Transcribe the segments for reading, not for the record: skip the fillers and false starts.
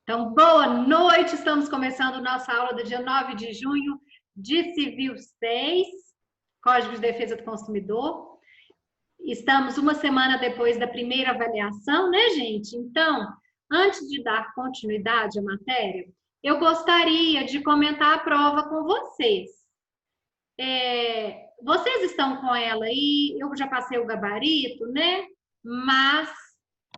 Então, boa noite, estamos começando nossa aula do dia 9 de junho de Civil 6, Código de Defesa do Consumidor. Estamos uma semana depois da primeira avaliação, né, gente? Então, antes de dar continuidade à matéria, eu gostaria de comentar a prova com vocês. Vocês estão com ela aí, eu já passei o gabarito, né? Mas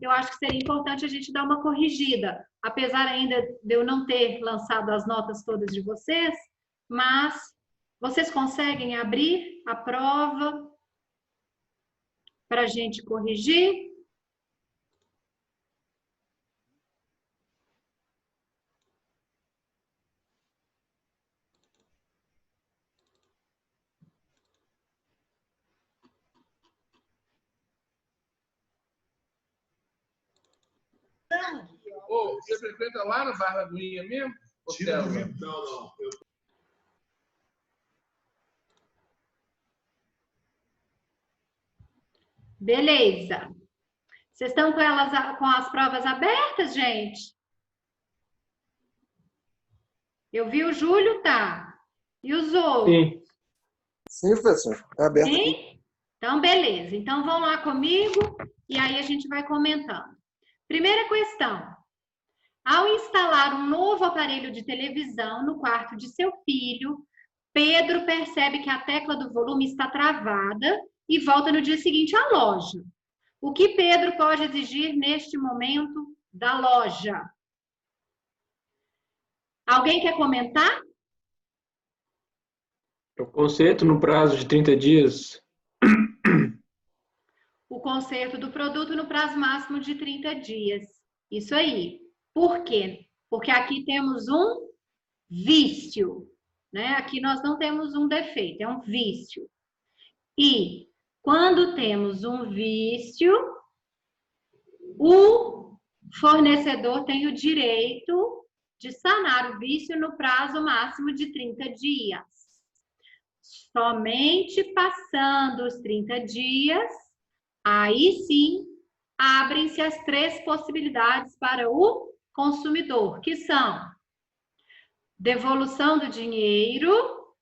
eu acho que seria importante a gente dar uma corrigida, apesar ainda de eu não ter lançado as notas todas de vocês, mas vocês conseguem abrir a prova para a gente corrigir? Ô, você frequenta lá no Bar da Aguinha mesmo? Não. Beleza. Vocês estão com elas, com as provas abertas, gente? Eu vi o Júlio, tá? E os outros? Sim. Sim, professor. É aberto. Sim? Aqui. Então, beleza. Então, vão lá comigo e aí a gente vai comentando. Primeira questão. Ao instalar um novo aparelho de televisão no quarto de seu filho, Pedro percebe que a tecla do volume está travada e volta no dia seguinte à loja. O que Pedro pode exigir neste momento da loja? Alguém quer comentar? O conserto no prazo de 30 dias. O conserto do produto no prazo máximo de 30 dias. Isso aí. Por quê? Porque aqui temos um vício, né? Aqui nós não temos um defeito, é um vício. E quando temos um vício, o fornecedor tem o direito de sanar o vício no prazo máximo de 30 dias. Somente passando os 30 dias, aí sim, abrem-se as 3 possibilidades para o consumidor, que são devolução do dinheiro,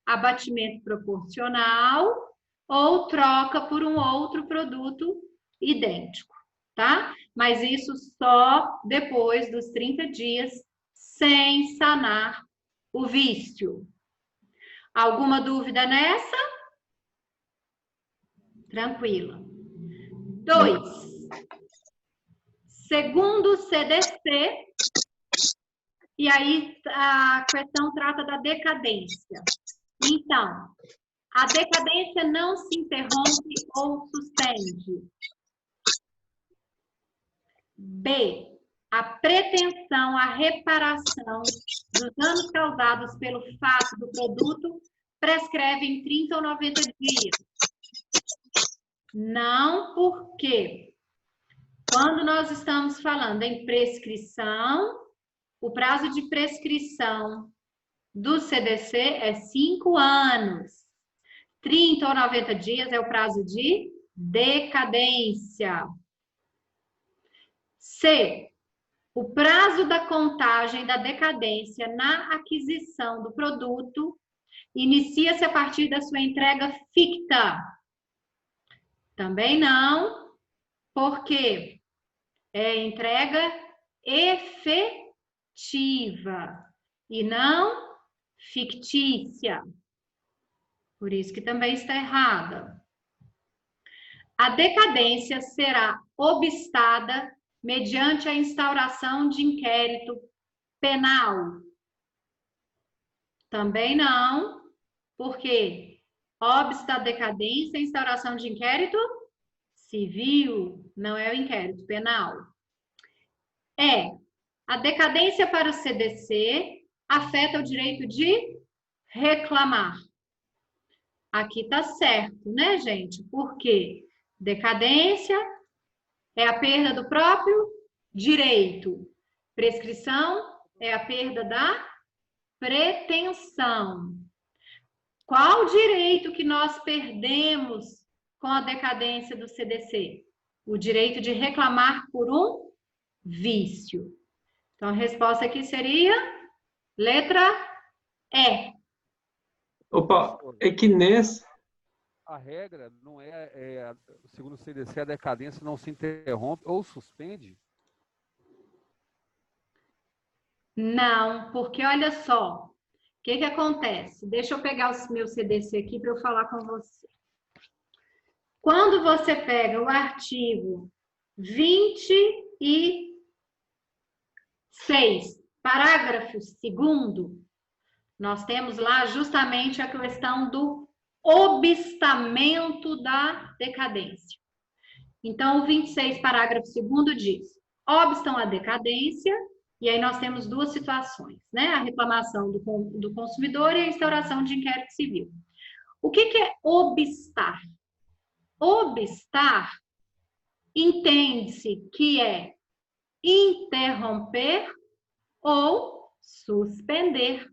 abatimento proporcional ou troca por um outro produto idêntico, tá? Mas isso só depois dos 30 dias, sem sanar o vício. Alguma dúvida nessa? Tranquila. 2. Segundo o CDC, e aí a questão trata da decadência. Então, a decadência não se interrompe ou suspende. B. A pretensão à reparação dos danos causados pelo fato do produto prescreve em 30 ou 90 dias. Não, porque quando nós estamos falando em prescrição, o prazo de prescrição do CDC é 5 anos. 30 ou 90 dias é o prazo de decadência. C. O prazo da contagem da decadência na aquisição do produto inicia-se a partir da sua entrega ficta. Também não, porque é entrega efetiva e não fictícia. Por isso que também está errada. A decadência será obstada mediante a instauração de inquérito penal. Também não, porque obsta a decadência, instauração de inquérito civil, não é o inquérito penal. A decadência para o CDC afeta o direito de reclamar. Aqui está certo, né, gente? Porque decadência é a perda do próprio direito. Prescrição é a perda da pretensão. Qual direito que nós perdemos com a decadência do CDC? O direito de reclamar por um vício. Então, a resposta aqui seria letra E. Opa, é que nessa... A regra não segundo o CDC, a decadência não se interrompe ou suspende? Não, porque olha só, o que acontece? Deixa eu pegar o meu CDC aqui para eu falar com você. Quando você pega o artigo 26, parágrafo 2º, nós temos lá justamente a questão do obstamento da decadência. Então, o 26, parágrafo 2º diz: obstam a decadência, e aí nós temos duas situações, né? A reclamação do consumidor e a instauração de inquérito civil. O que é obstar? Obstar entende-se que é interromper ou suspender.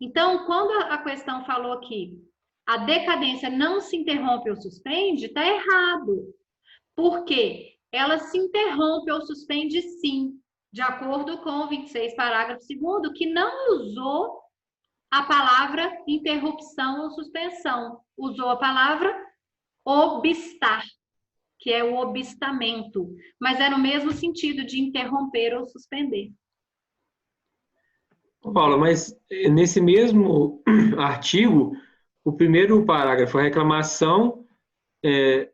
Então, quando a questão falou aqui, a decadência não se interrompe ou suspende, está errado. Por quê? Ela se interrompe ou suspende sim, de acordo com o 26, parágrafo 2º, que não usou a palavra interrupção ou suspensão. Usou a palavra obstar, que é o obstamento, mas é no mesmo sentido de interromper ou suspender. Paula, mas nesse mesmo artigo, o primeiro parágrafo, a reclamação,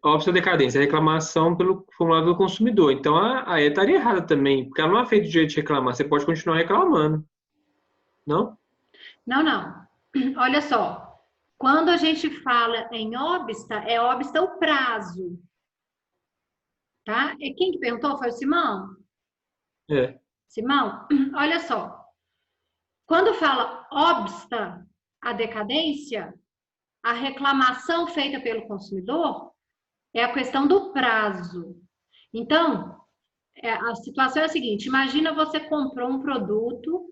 obsta a decadência, a reclamação pelo formulado do consumidor. Então, a E estaria errada também, porque ela não é feita de jeito de reclamar, você pode continuar reclamando, não? Não. Olha só, quando a gente fala em obsta, é obsta o prazo. Tá? E quem que perguntou foi o Simão? É. Simão, olha só. Quando fala obsta a decadência, a reclamação feita pelo consumidor é a questão do prazo. Então, a situação é a seguinte: imagina você comprou um produto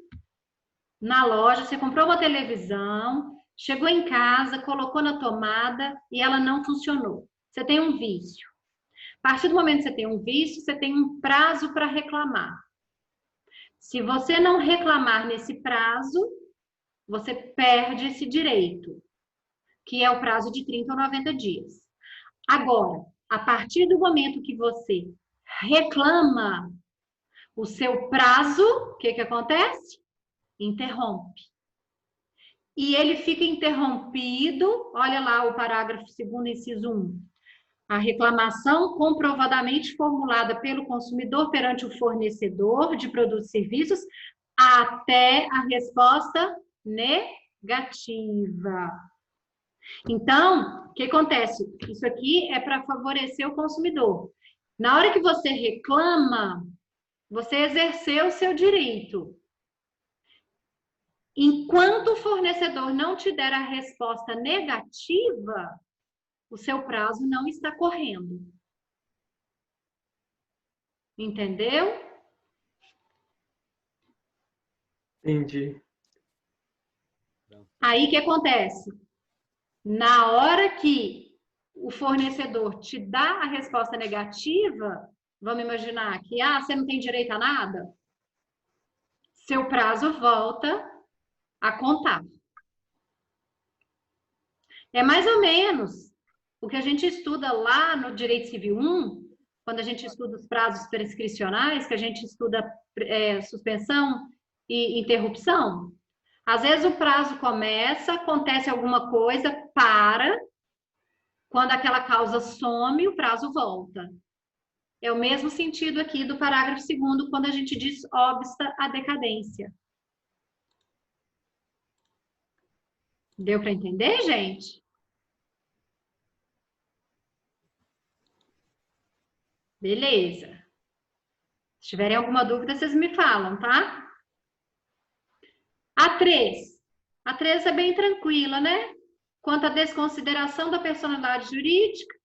na loja, você comprou uma televisão, chegou em casa, colocou na tomada e ela não funcionou. Você tem um vício. A partir do momento que você tem um vício, você tem um prazo para reclamar. Se você não reclamar nesse prazo, você perde esse direito, que é o prazo de 30 ou 90 dias. Agora, a partir do momento que você reclama o seu prazo, o que acontece? Interrompe. E ele fica interrompido, olha lá o parágrafo 2º, inciso 1. A reclamação comprovadamente formulada pelo consumidor perante o fornecedor de produtos e serviços até a resposta negativa. Então, o que acontece? Isso aqui é para favorecer o consumidor. Na hora que você reclama, você exerceu o seu direito. Enquanto o fornecedor não te der a resposta negativa, o seu prazo não está correndo. Entendeu? Entendi. Aí o que acontece? Na hora que o fornecedor te dá a resposta negativa, vamos imaginar que você não tem direito a nada, seu prazo volta a contar. É mais ou menos o que a gente estuda lá no Direito Civil 1, quando a gente estuda os prazos prescricionais, que a gente estuda suspensão e interrupção. Às vezes o prazo começa, acontece alguma coisa, para, quando aquela causa some, o prazo volta. É o mesmo sentido aqui do parágrafo 2º, quando a gente diz obsta a decadência. Deu para entender, gente? Beleza. Se tiverem alguma dúvida, vocês me falam, tá? A 3 é bem tranquila, né? Quanto à desconsideração da personalidade jurídica,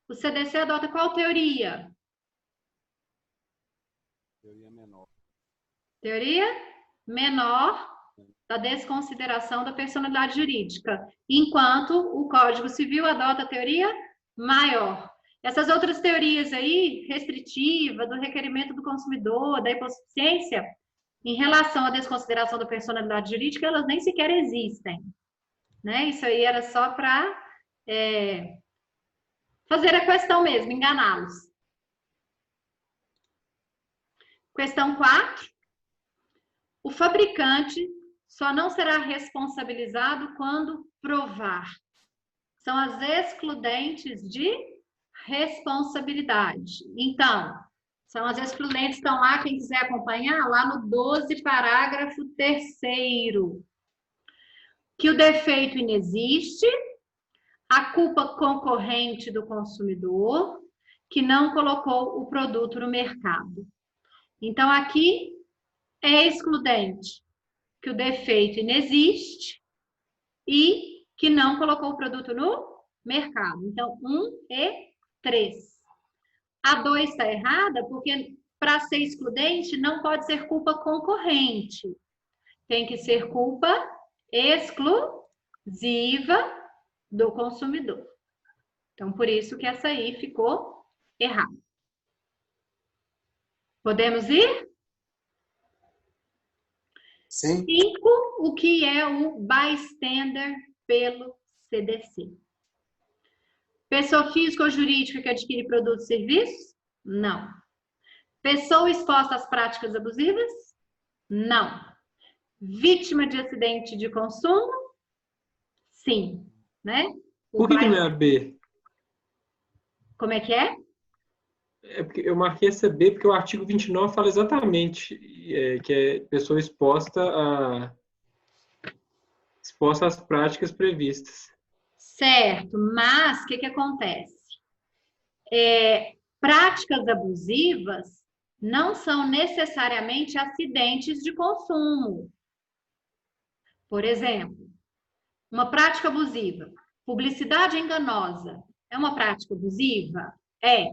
o CDC adota qual teoria? Teoria menor. Teoria menor da desconsideração da personalidade jurídica, enquanto o Código Civil adota a teoria maior. Essas outras teorias aí, restritiva, do requerimento do consumidor, da hipossuficiência, Em relação à desconsideração da personalidade jurídica, elas nem sequer existem. Né? Isso aí era só para fazer a questão mesmo, enganá-los. Questão 4. O fabricante só não será responsabilizado quando provar. São as excludentes de responsabilidade. Então, são as excludentes, estão lá, quem quiser acompanhar, lá no 12, parágrafo 3º. Que o defeito inexiste, a culpa concorrente do consumidor, que não colocou o produto no mercado. Então, aqui é excludente, que o defeito inexiste e que não colocou o produto no mercado. Então, 1 e 3. A 2 está errada, porque para ser excludente não pode ser culpa concorrente. Tem que ser culpa exclusiva do consumidor. Então, por isso que essa aí ficou errada. Podemos ir? Sim. 5, o que é o bystander pelo CDC? Pessoa física ou jurídica que adquire produtos e serviços? Não. Pessoa exposta às práticas abusivas? Não. Vítima de acidente de consumo? Sim. Né? Por que não é a B? Como é que é? É porque eu marquei essa B porque o artigo 29 fala exatamente que é pessoa exposta às práticas previstas. Certo, mas o que acontece? Práticas abusivas não são necessariamente acidentes de consumo. Por exemplo, uma prática abusiva, publicidade enganosa, é uma prática abusiva? É.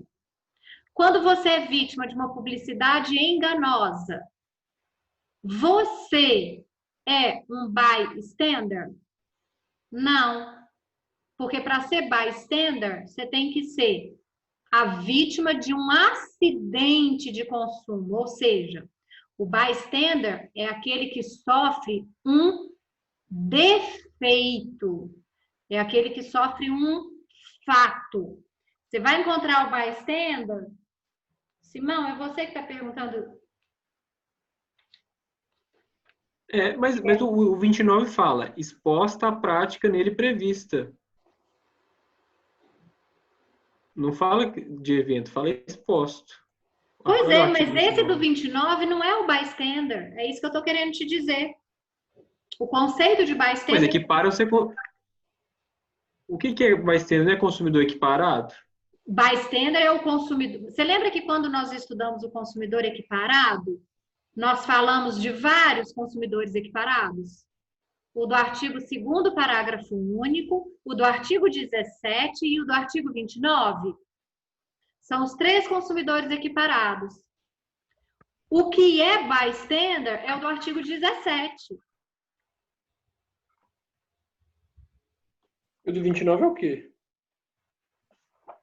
Quando você é vítima de uma publicidade enganosa, você é um bystander? Não. Porque para ser bystander, você tem que ser a vítima de um acidente de consumo. Ou seja, o bystander é aquele que sofre um defeito. É aquele que sofre um fato. Você vai encontrar o bystander? Simão, é você que está perguntando. Mas o 29 fala, exposta à prática nele prevista. Não fala de evento, fala exposto. Pois é, mas esse do 29 não é o bystander. É isso que eu estou querendo te dizer. O conceito de bystander... Mas equipara você... O que é bystander? Não é consumidor equiparado? Bystander é o consumidor... Você lembra que quando nós estudamos o consumidor equiparado, nós falamos de vários consumidores equiparados? O do artigo 2º, parágrafo único, o do artigo 17 e o do artigo 29. São os 3 consumidores equiparados. O que é bystander é o do artigo 17. O do 29 é o quê?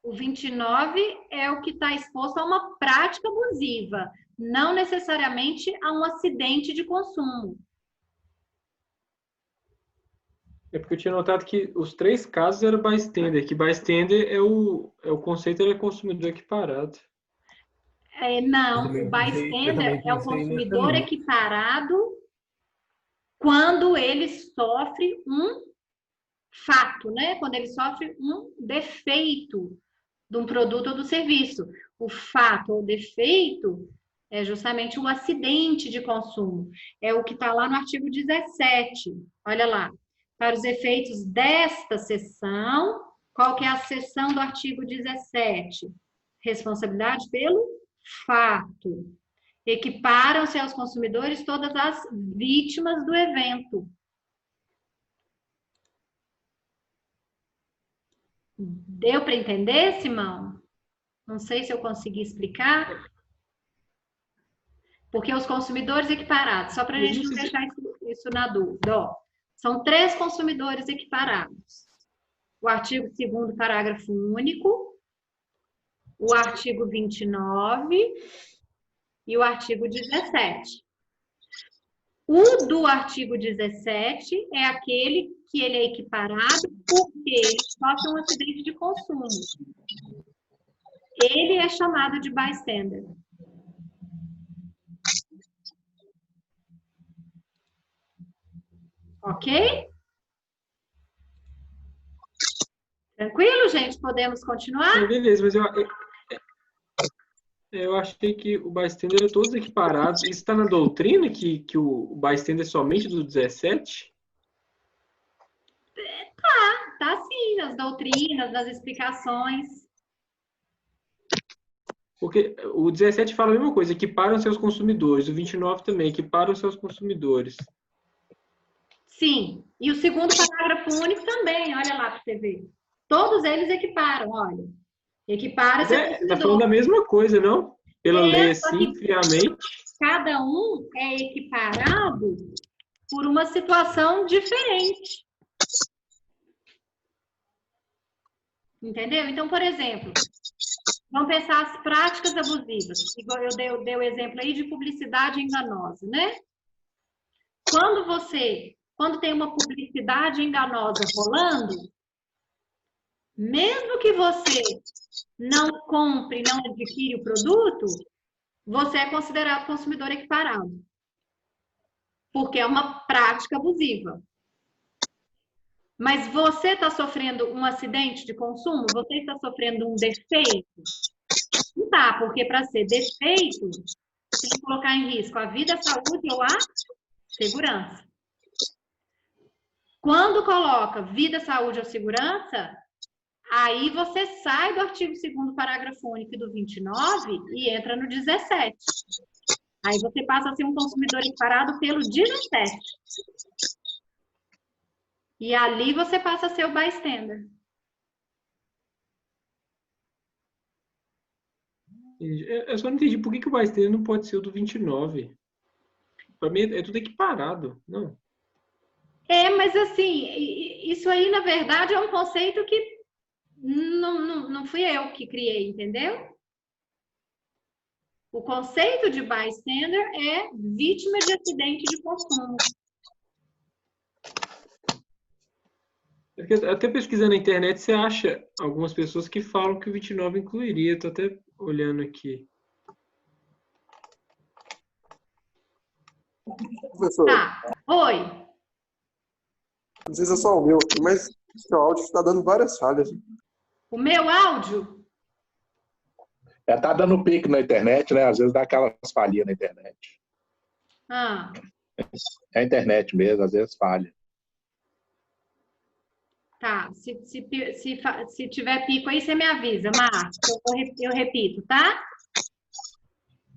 O 29 é o que está exposto a uma prática abusiva, não necessariamente a um acidente de consumo. É porque eu tinha notado que os 3 casos eram bystander, que bystander é o conceito, ele é consumidor equiparado. Não, o bystander é o consumidor equiparado quando ele sofre um fato, né? Quando ele sofre um defeito de um produto ou do serviço. O fato ou defeito é justamente o acidente de consumo. É o que está lá no artigo 17. Olha lá. Para os efeitos desta seção, qual que é a seção do artigo 17? Responsabilidade pelo fato. Equiparam-se aos consumidores todas as vítimas do evento. Deu para entender, Simão? Não sei se eu consegui explicar. Porque os consumidores equiparados, só para a gente não deixar isso na dúvida, ó. São 3 consumidores equiparados. O artigo 2º, parágrafo único, o artigo 29 e o artigo 17. O do artigo 17 é aquele que ele é equiparado porque ele sofre um acidente de consumo. Ele é chamado de bystander. Ok? Tranquilo, gente? Podemos continuar? Beleza, mas eu achei que o bystander era todos equiparados. Isso está na doutrina, que o bystander é somente do 17? Tá sim, nas doutrinas, nas explicações. Porque o 17 fala a mesma coisa, equiparam seus consumidores. O 29 também, equiparam seus consumidores. Sim, e o segundo parágrafo único também, olha lá para você ver. Todos eles equiparam, olha. Equipara seu consumidor. Está falando a mesma coisa, não? Pela lei assim, que friamente. cada um é equiparado por uma situação diferente. Entendeu? Então, por exemplo, vamos pensar as práticas abusivas. Igual eu dei o exemplo aí de publicidade enganosa, né? Quando tem uma publicidade enganosa rolando, mesmo que você não compre, não adquire o produto, você é considerado consumidor equiparado. Porque é uma prática abusiva. Mas você está sofrendo um acidente de consumo? Você está sofrendo um defeito? Não tá, porque para ser defeito, tem que colocar em risco a vida, a saúde ou a segurança. Quando coloca vida, saúde ou segurança, aí você sai do artigo 2º, parágrafo único do 29 e entra no 17. Aí você passa a ser um consumidor equiparado pelo 17. E ali você passa a ser o bystander. Eu só não entendi por que o bystander não pode ser o do 29. Para mim é tudo equiparado, não? Mas assim, isso aí, na verdade, é um conceito que não fui eu que criei, entendeu? O conceito de bystander é vítima de acidente de consumo. Até pesquisando na internet, você acha algumas pessoas que falam que o 29 incluiria. Estou até olhando aqui. Professor, Tá. Oi. não sei se é só o meu, mas seu áudio está dando várias falhas. O meu áudio? Tá dando pique na internet, né? Às vezes dá aquelas falhinhas na internet. Ah. É a internet mesmo, às vezes falha. Tá. Se tiver pico aí, você me avisa, Marcos. Eu repito, tá?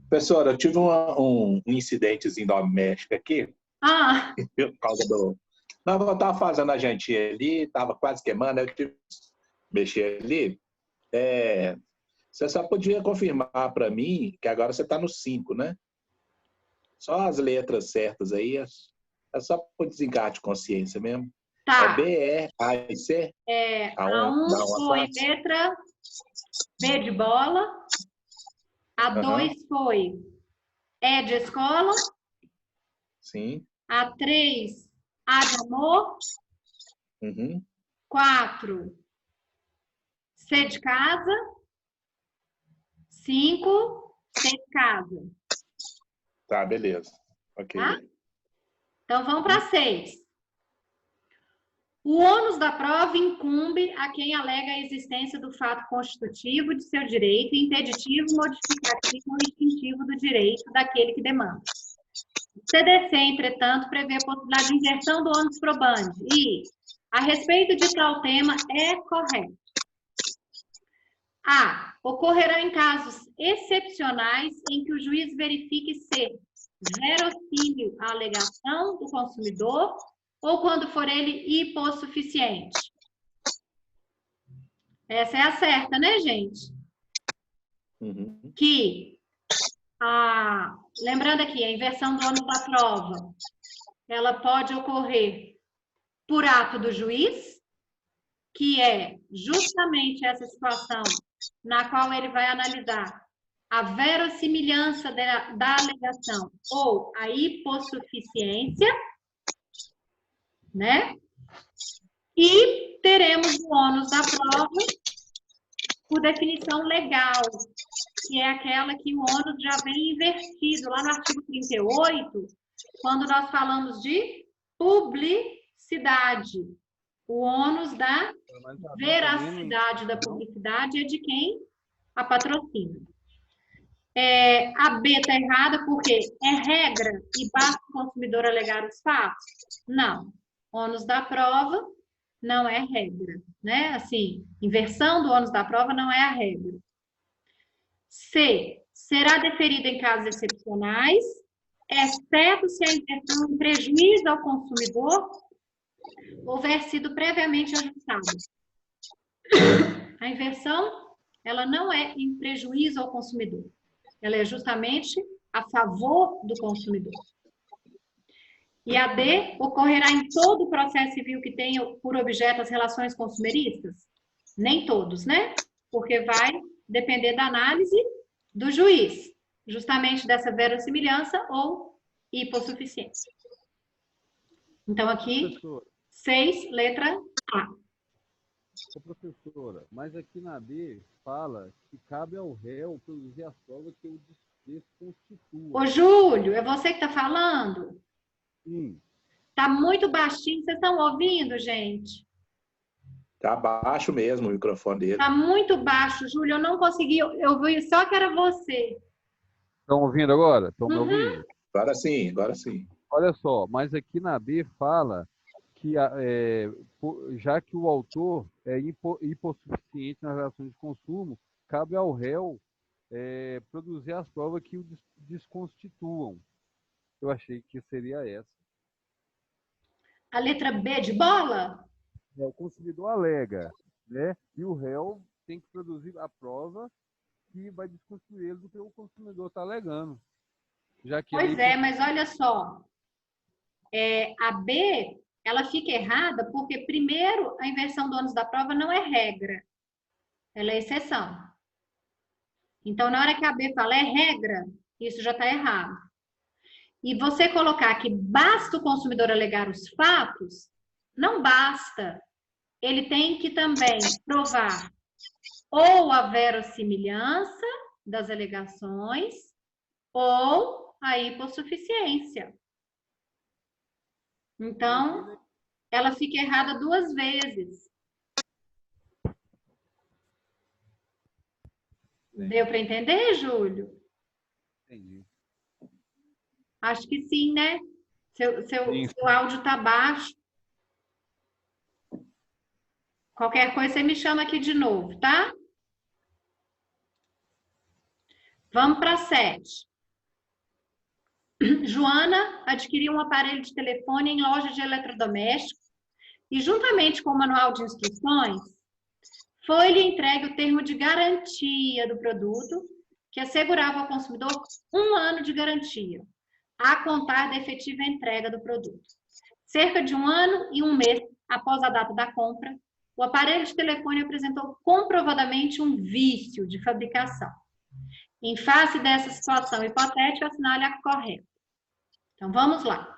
Professora, eu tive um incidentezinho doméstico aqui. Ah. Por causa do... Não, eu estava fazendo a jantinha ali, estava quase queimando, eu tive que mexer ali. Você só podia confirmar para mim que agora você está no 5, né? Só as letras certas aí, é só por desencargo de consciência mesmo. Tá. É B, E, A e C? A 1 foi letra B de bola. A 2 foi E de escola. Sim. A 3, A de amor. 4, C de casa. 5, C de casa. Tá, beleza. Ok. Tá? Então, vamos para 6. O ônus da prova incumbe a quem alega a existência do fato constitutivo de seu direito e impeditivo, modificativo ou extintivo do direito daquele que demanda. O CDC, entretanto, prevê a possibilidade de inversão do ônus probandi e, a respeito de tal tema, é correto. A. Ocorrerá em casos excepcionais em que o juiz verifique ser verossímil a alegação do consumidor ou quando for ele hipossuficiente. Essa é a certa, né, gente? Que, lembrando aqui, a inversão do ônus da prova, ela pode ocorrer por ato do juiz, que é justamente essa situação na qual ele vai analisar a verossimilhança da alegação ou a hipossuficiência, né? E teremos o ônus da prova por definição legal, que é aquela que o ônus já vem invertido lá no artigo 38, quando nós falamos de publicidade. O ônus da veracidade da publicidade é de quem a patrocina. A B está errada porque é regra e basta o consumidor alegar os fatos? Não. Ônus da prova não é regra, né? Assim, inversão do ônus da prova não é a regra. C. Será deferida em casos excepcionais, exceto se a inversão em prejuízo ao consumidor houver sido previamente ajustada. A inversão, ela não é em prejuízo ao consumidor. Ela é justamente a favor do consumidor. E a D ocorrerá em todo o processo civil que tenha por objeto as relações consumeristas? Nem todos, né? Porque vai depender da análise do juiz, justamente dessa verossimilhança ou hipossuficiência. Então, aqui, 6, letra A. Ô, professora, mas aqui na B fala que cabe ao réu produzir as provas que o desconstitua. Ô, Júlio, é você que está falando? Sim. Tá muito baixinho, vocês estão ouvindo, gente? Tá baixo mesmo o microfone dele. Tá muito baixo, Júlio, eu não consegui, eu vi só que era você. Estão ouvindo agora? Estão me ouvindo? Agora sim, agora sim. Olha só, mas aqui na B fala que já que o autor é hipossuficiente nas relações de consumo, cabe ao réu produzir as provas que o desconstituam. Eu achei que seria essa. A letra B de bola? O consumidor alega, né? E o réu tem que produzir a prova que vai desconstruir ele do que o consumidor está alegando. Já que Pois é, mas olha só. A B, ela fica errada porque, primeiro, a inversão do ônus da prova não é regra. Ela é exceção. Então, na hora que a B fala é regra, isso já está errado. E você colocar que basta o consumidor alegar os fatos, não basta. Ele tem que também provar ou a verossimilhança das alegações ou a hipossuficiência. Então, ela fica errada 2 vezes. Deu para entender, Júlio? Entendi. Acho que sim, né? Seu áudio está baixo. Qualquer coisa, você me chama aqui de novo, tá? Vamos para 7. Joana adquiriu um aparelho de telefone em loja de eletrodomésticos e, juntamente com o manual de instruções, foi-lhe entregue o termo de garantia do produto, que assegurava ao consumidor 1 ano de garantia, a contar da efetiva entrega do produto. Cerca de 1 ano e 1 mês após a data da compra, o aparelho de telefone apresentou comprovadamente um vício de fabricação. Em face dessa situação hipotética, assinale a correta. Então, vamos lá.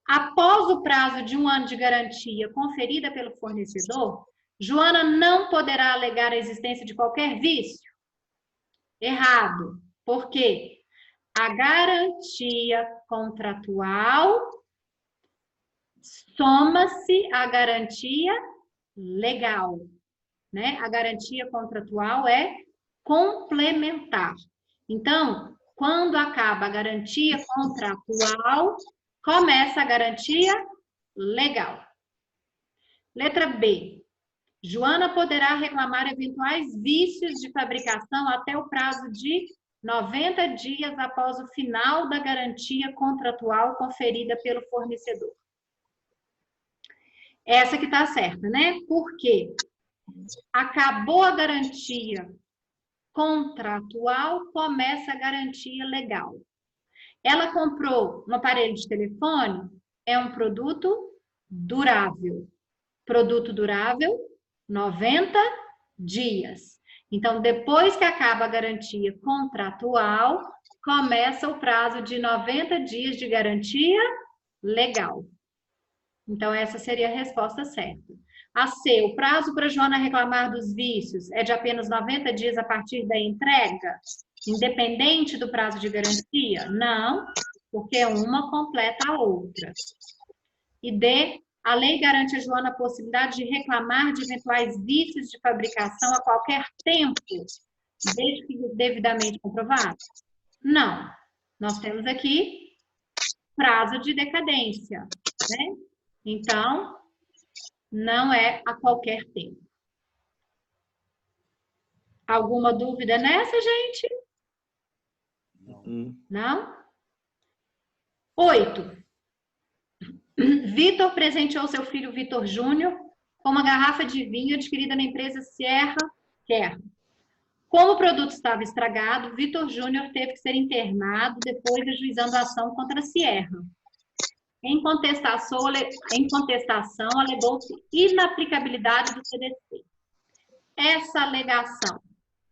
Após o prazo de 1 ano de garantia conferida pelo fornecedor, Joana não poderá alegar a existência de qualquer vício? Errado. Por quê? A garantia contratual soma-se à garantia legal, né? A garantia contratual é complementar. Então, quando acaba a garantia contratual, começa a garantia legal. Letra B. Joana poderá reclamar eventuais vícios de fabricação até o prazo de 90 dias após o final da garantia contratual conferida pelo fornecedor. Essa que está certa, né? Porque acabou a garantia contratual, começa a garantia legal. Ela comprou um aparelho de telefone, é um produto durável. Produto durável, 90 dias. Então, depois que acaba a garantia contratual, começa o prazo de 90 dias de garantia legal. Então, essa seria a resposta certa. A C, o prazo para a Joana reclamar dos vícios é de apenas 90 dias a partir da entrega, independente do prazo de garantia? Não, porque uma completa a outra. E D, a lei garante a Joana a possibilidade de reclamar de eventuais vícios de fabricação a qualquer tempo, desde que devidamente comprovado? Não. Nós temos aqui prazo de decadência, né? Então, não é a qualquer tempo. Alguma dúvida nessa, gente? Não? 8. Vitor presenteou seu filho Vitor Júnior com uma garrafa de vinho adquirida na empresa Sierra Kerr. Como o produto estava estragado, Vitor Júnior teve que ser internado, depois ajuizando a ação contra a Sierra. Em contestação, alegou-se inaplicabilidade do CDC. Essa alegação,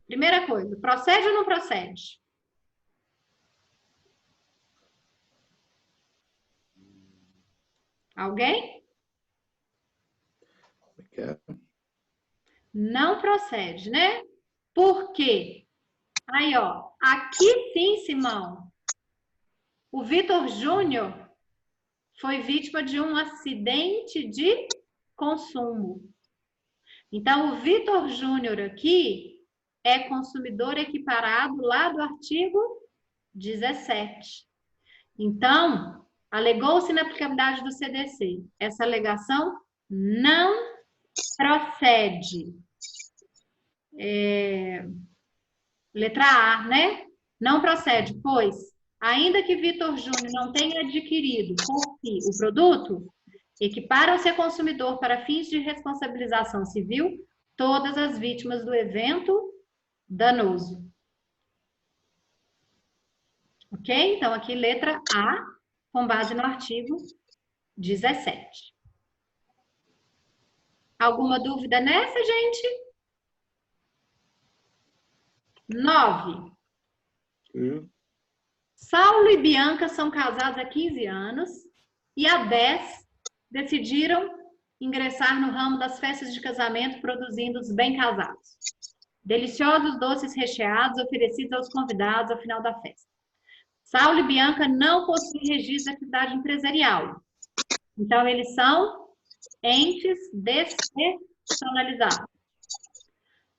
primeira coisa, procede ou não procede? Alguém? Não procede, né? Por quê? Aí, ó, aqui sim, Simão, o Vitor Júnior foi vítima de um acidente de consumo. Então, o Vitor Júnior aqui é consumidor equiparado lá do artigo 17. Então, alegou-se inaplicabilidade do CDC. Essa alegação não procede. Letra A, né? Não procede, pois, ainda que Vitor Júnior não tenha adquirido por si o produto, equiparam-se a consumidor para fins de responsabilização civil todas as vítimas do evento danoso. Ok? Então, aqui, letra A, com base no artigo 17. Alguma dúvida nessa, gente? 9. Saulo e Bianca são casados há 15 anos e há 10 decidiram ingressar no ramo das festas de casamento produzindo os bem casados. Deliciosos doces recheados oferecidos aos convidados ao final da festa. Saulo e Bianca não possuem registro de atividade empresarial. Então, eles são entes despersonalizados.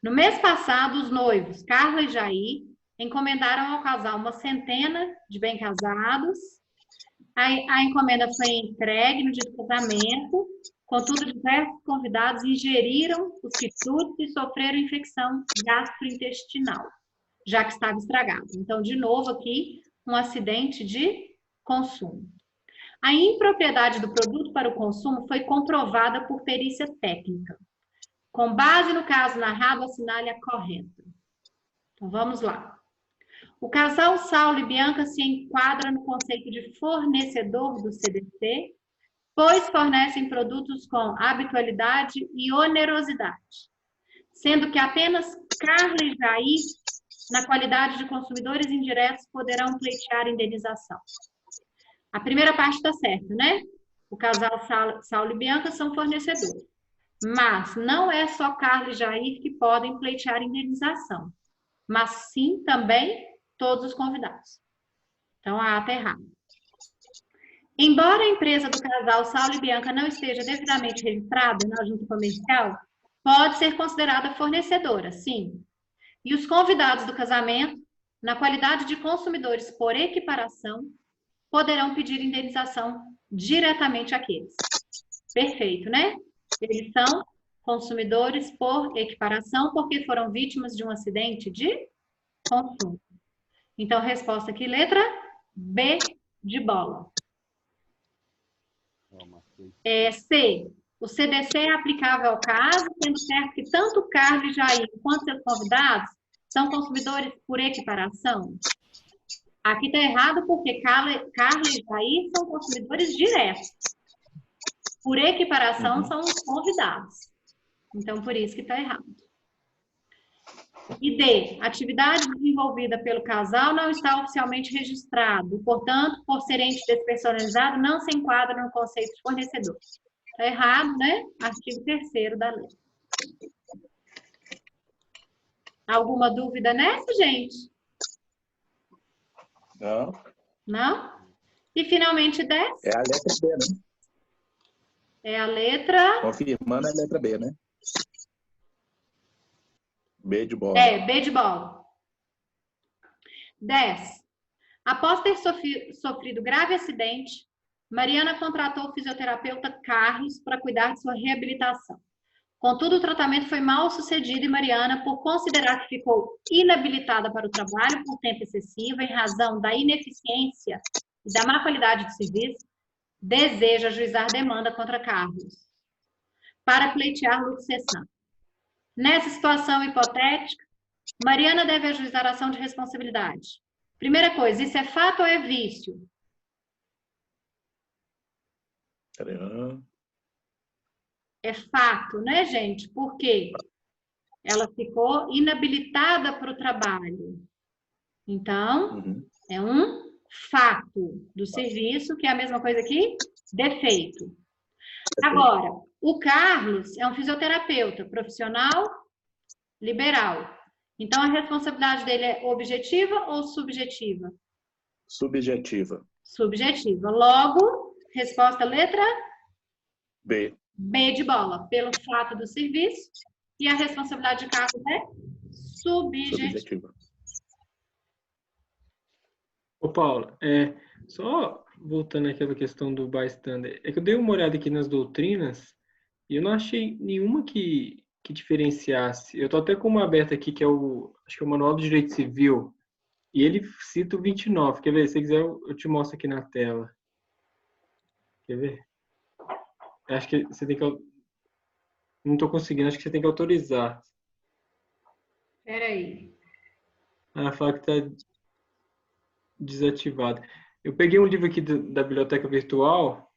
No mês passado, os noivos, Carla e Jair, encomendaram ao casal uma centena de bem casados. A encomenda foi entregue no dia do casamento, contudo, diversos convidados ingeriram os quitutes e sofreram infecção gastrointestinal, já que estava estragado. Então, de novo aqui, um acidente de consumo. A impropriedade do produto para o consumo foi comprovada por perícia técnica. Com base no caso narrado, assinale a correta. Então, vamos lá. O casal Saulo e Bianca se enquadra no conceito de fornecedor do CDC, pois fornecem produtos com habitualidade e onerosidade, sendo que apenas Carla e Jair, na qualidade de consumidores indiretos, poderão pleitear indenização. A primeira parte está certa, né? O casal Saulo e Bianca são fornecedores. Mas não é só Carla e Jair que podem pleitear indenização, mas sim também todos os convidados. Então, a ata é errada. Embora a empresa do casal Saulo e Bianca não esteja devidamente registrada na junta comercial, pode ser considerada fornecedora, sim. E os convidados do casamento, na qualidade de consumidores por equiparação, poderão pedir indenização diretamente àqueles. Perfeito, né? Eles são consumidores por equiparação porque foram vítimas de um acidente de consumo. Então, resposta aqui, letra B de bola. C. O CDC é aplicável ao caso, sendo certo que tanto Carlos e Jair quanto seus convidados são consumidores por equiparação. Aqui está errado porque Carlos e Jair são consumidores diretos. Por equiparação são os convidados. Então, por isso que está errado. E D, atividade desenvolvida pelo casal não está oficialmente registrado, portanto, por ser ente despersonalizado, não se enquadra no conceito de fornecedor. Está errado, né? Artigo 3º da lei. Alguma dúvida nessa, gente? Não. Não? E finalmente 10? É a letra B, né? É a letra... Confirmando a letra B, né? B de bola. B de bola. 10. Após ter sofrido grave acidente, Mariana contratou o fisioterapeuta Carlos para cuidar de sua reabilitação. Contudo, o tratamento foi mal sucedido e Mariana, por considerar que ficou inabilitada para o trabalho por tempo excessivo em razão da ineficiência e da má qualidade do serviço, deseja ajuizar demanda contra Carlos para pleitear luxação. Nessa situação hipotética, Mariana deve ajuizar ação de responsabilidade. Primeira coisa, isso é fato ou é vício? É fato, né, gente? Por quê? Ela ficou inabilitada para o trabalho. Então, é um fato do serviço, que é a mesma coisa aqui, defeito. Agora, o Carlos é um fisioterapeuta profissional liberal. Então, a responsabilidade dele é objetiva ou subjetiva? Subjetiva. Subjetiva. Logo, resposta letra B. B de bola, pelo fato do serviço. E a responsabilidade de Carlos é subjetiva. Ô, Paula, só voltando àquela questão do bystander, é que eu dei uma olhada aqui nas doutrinas e eu não achei nenhuma que diferenciasse. Eu tô até com uma aberta aqui, que é acho que é o Manual do Direito Civil, e ele cita o 29. Quer ver? Se você quiser, eu te mostro aqui na tela. Quer ver? Acho que você tem que... Não estou conseguindo, acho que você tem que autorizar. Espera aí. Fala que está desativado. Eu peguei um livro aqui da biblioteca virtual,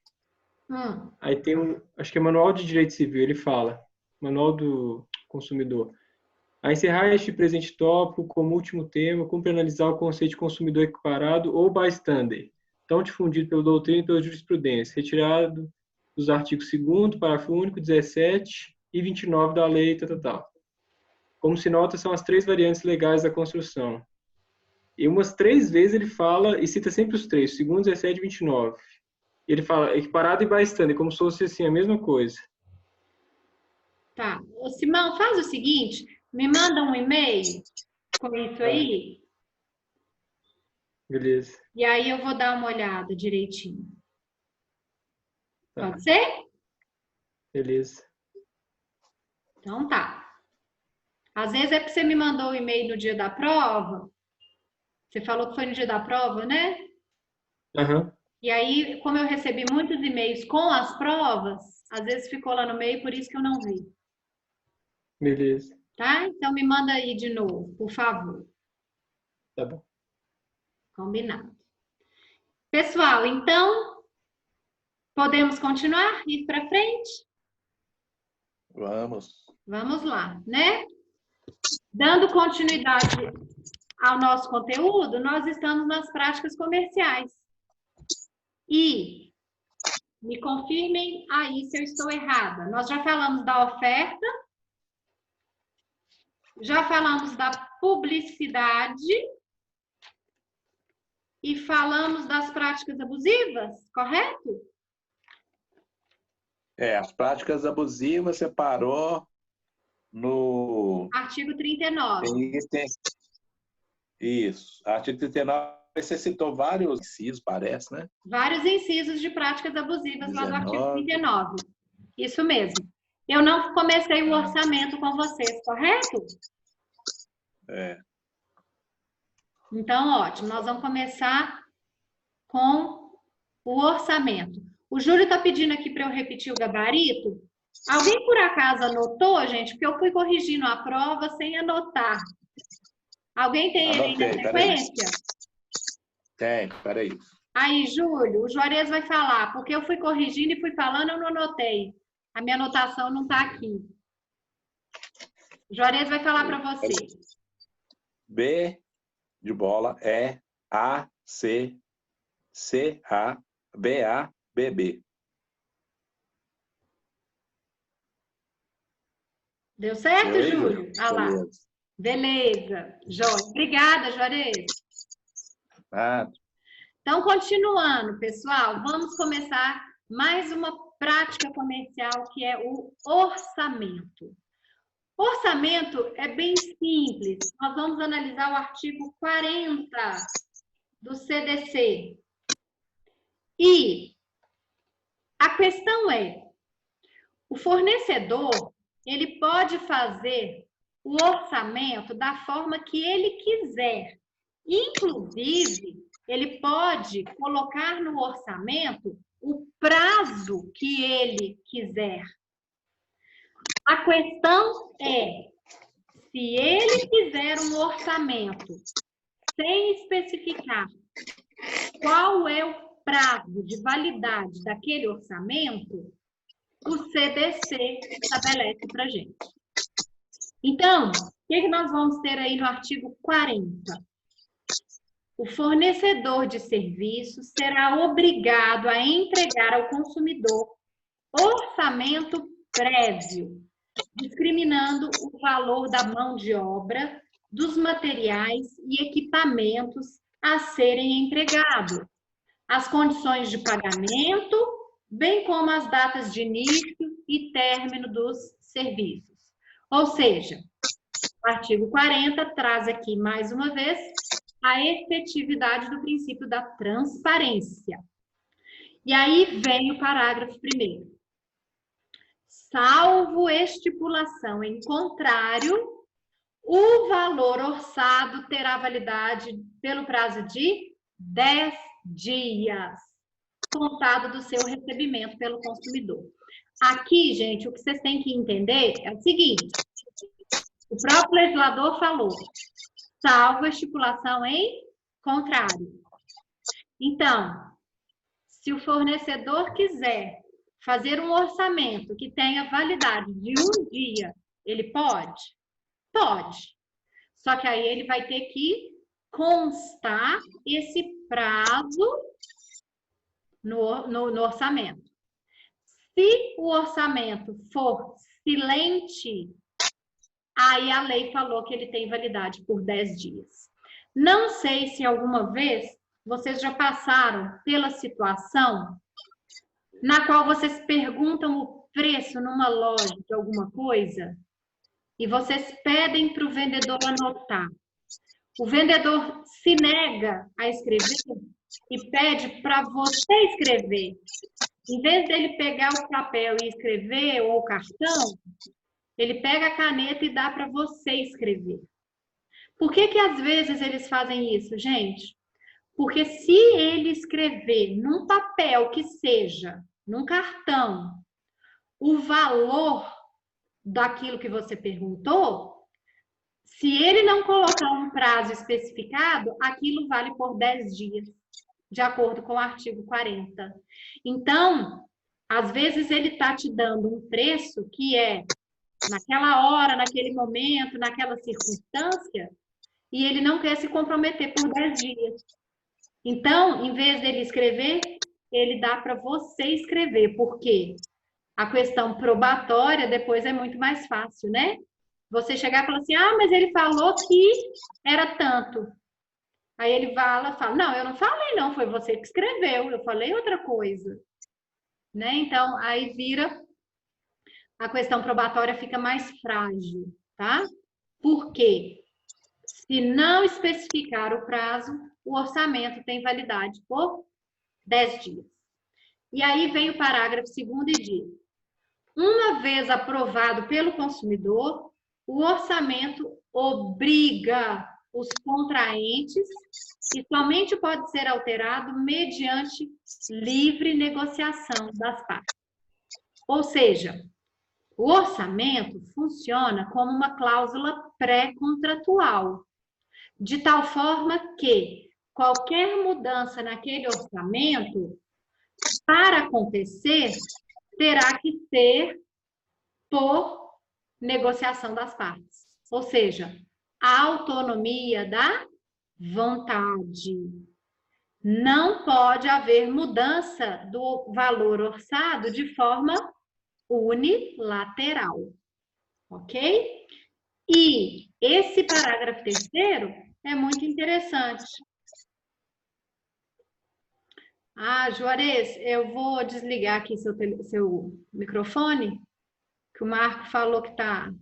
aí tem acho que é Manual de Direito Civil, ele fala, Manual do Consumidor. A encerrar este presente tópico como último tema, cumpre analisar o conceito de consumidor equiparado ou bystander, tão difundido pela doutrina e pela jurisprudência, retirado dos artigos 2º, parágrafo único, 17 e 29 da lei, tal. Como se nota, são as 3 variantes legais da construção. E umas 3 vezes ele fala, e cita sempre os 3, 2º, 17 e 29. Ele fala equiparado e bystander, como se fosse assim, a mesma coisa. Tá. Ô, Simão, faz o seguinte, me manda um e-mail com isso aí. Beleza. E aí eu vou dar uma olhada direitinho. Tá. Pode ser? Beleza. Então tá. Às vezes é porque você me mandou o e-mail no dia da prova. Você falou que foi no dia da prova, né? Aham. E aí, como eu recebi muitos e-mails com as provas, às vezes ficou lá no meio, por isso que eu não vi. Beleza. Tá? Então me manda aí de novo, por favor. Tá bom. Combinado. Pessoal, então, podemos continuar? Ir para frente? Vamos. Vamos lá, né? Dando continuidade ao nosso conteúdo, nós estamos nas práticas comerciais. E me confirmem aí se eu estou errada. Nós já falamos da oferta, já falamos da publicidade e falamos das práticas abusivas, correto? As práticas abusivas você parou no... Artigo 39. Isso. Artigo 39, você citou vários incisos, parece, né? Vários incisos de práticas abusivas 19. Lá do artigo 39. Isso mesmo. Eu não comecei o orçamento com vocês, correto? Então, ótimo. Nós vamos começar com o orçamento. O Júlio está pedindo aqui para eu repetir o gabarito. Alguém, por acaso, anotou, gente? Porque eu fui corrigindo a prova sem anotar. Alguém tem ele aí na sequência? Tem, peraí. Aí, Júlio, o Juarez vai falar, porque eu fui corrigindo e fui falando, eu não anotei. A minha anotação não está aqui. O Juarez vai falar para você. B de bola, E, A, C, C, A, B, A, B, B. Deu certo, Deu aí, Júlio? Ah lá. Beleza. Beleza. Jóia. Obrigada, Juarez. Ah, Então, continuando, pessoal, vamos começar mais uma prática comercial, que é o orçamento. Orçamento é bem simples. Nós vamos analisar o artigo 40 do CDC. E a questão é, o fornecedor, ele pode fazer o orçamento da forma que ele quiser. Inclusive, ele pode colocar no orçamento o prazo que ele quiser. A questão é, se ele fizer um orçamento sem especificar qual é o prazo de validade daquele orçamento, o CDC estabelece para a gente. Então, o que nós vamos ter aí no artigo 40? O fornecedor de serviços será obrigado a entregar ao consumidor orçamento prévio, discriminando o valor da mão de obra, dos materiais e equipamentos a serem entregados, as condições de pagamento, bem como as datas de início e término dos serviços. Ou seja, o artigo 40 traz aqui, mais uma vez, a efetividade do princípio da transparência. E aí vem o parágrafo 1º. Salvo estipulação em contrário, o valor orçado terá validade pelo prazo de 10 dias, contado do seu recebimento pelo consumidor. Aqui, gente, o que vocês têm que entender é o seguinte: o próprio legislador falou, salvo estipulação em contrário. Então, se o fornecedor quiser fazer um orçamento que tenha validade de 1 dia, ele pode? Pode. Só que aí ele vai ter que constar esse prazo no orçamento. Se o orçamento for silente, aí a lei falou que ele tem validade por 10 dias. Não sei se alguma vez vocês já passaram pela situação na qual vocês perguntam o preço numa loja de alguma coisa e vocês pedem para o vendedor anotar. O vendedor se nega a escrever e pede para você escrever. Em vez dele pegar o papel e escrever, ou o cartão, ele pega a caneta e dá para você escrever. Por que que às vezes eles fazem isso, gente? Porque se ele escrever num papel que seja, num cartão, o valor daquilo que você perguntou, se ele não colocar um prazo especificado, aquilo vale por 10 dias, de acordo com o artigo 40. Então, às vezes ele está te dando um preço que é naquela hora, naquele momento, naquela circunstância, e ele não quer se comprometer por 10 dias. Então, em vez dele escrever, ele dá para você escrever, porque a questão probatória depois é muito mais fácil, né? Você chegar e falar assim, ah, mas ele falou que era tanto. Aí ele fala, não, eu não falei não, foi você que escreveu, eu falei outra coisa. Né? Então, aí vira, a questão probatória fica mais frágil, tá? Por quê? Se não especificar o prazo, o orçamento tem validade por 10 dias. E aí vem o parágrafo 2º e diz, uma vez aprovado pelo consumidor, o orçamento obriga os contraentes e somente pode ser alterado mediante livre negociação das partes. Ou seja, o orçamento funciona como uma cláusula pré-contratual, de tal forma que qualquer mudança naquele orçamento, para acontecer, terá que ser por negociação das partes. Ou seja, a autonomia da vontade. Não pode haver mudança do valor orçado de forma unilateral, ok? E esse parágrafo terceiro é muito interessante. Juarez, eu vou desligar aqui seu microfone, que o Marco falou que está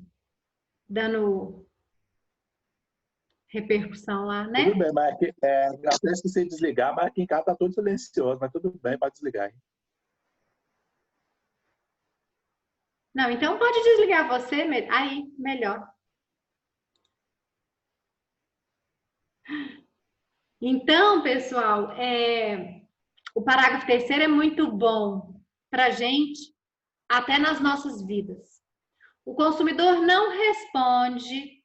dando repercussão lá, né? Tudo bem, mas até esqueci de desligar, mas aqui em casa está tudo silencioso, mas tudo bem, pode desligar. Hein? Não, então pode desligar você, aí, melhor. Então, pessoal, o parágrafo terceiro é muito bom para a gente, até nas nossas vidas. O consumidor não responde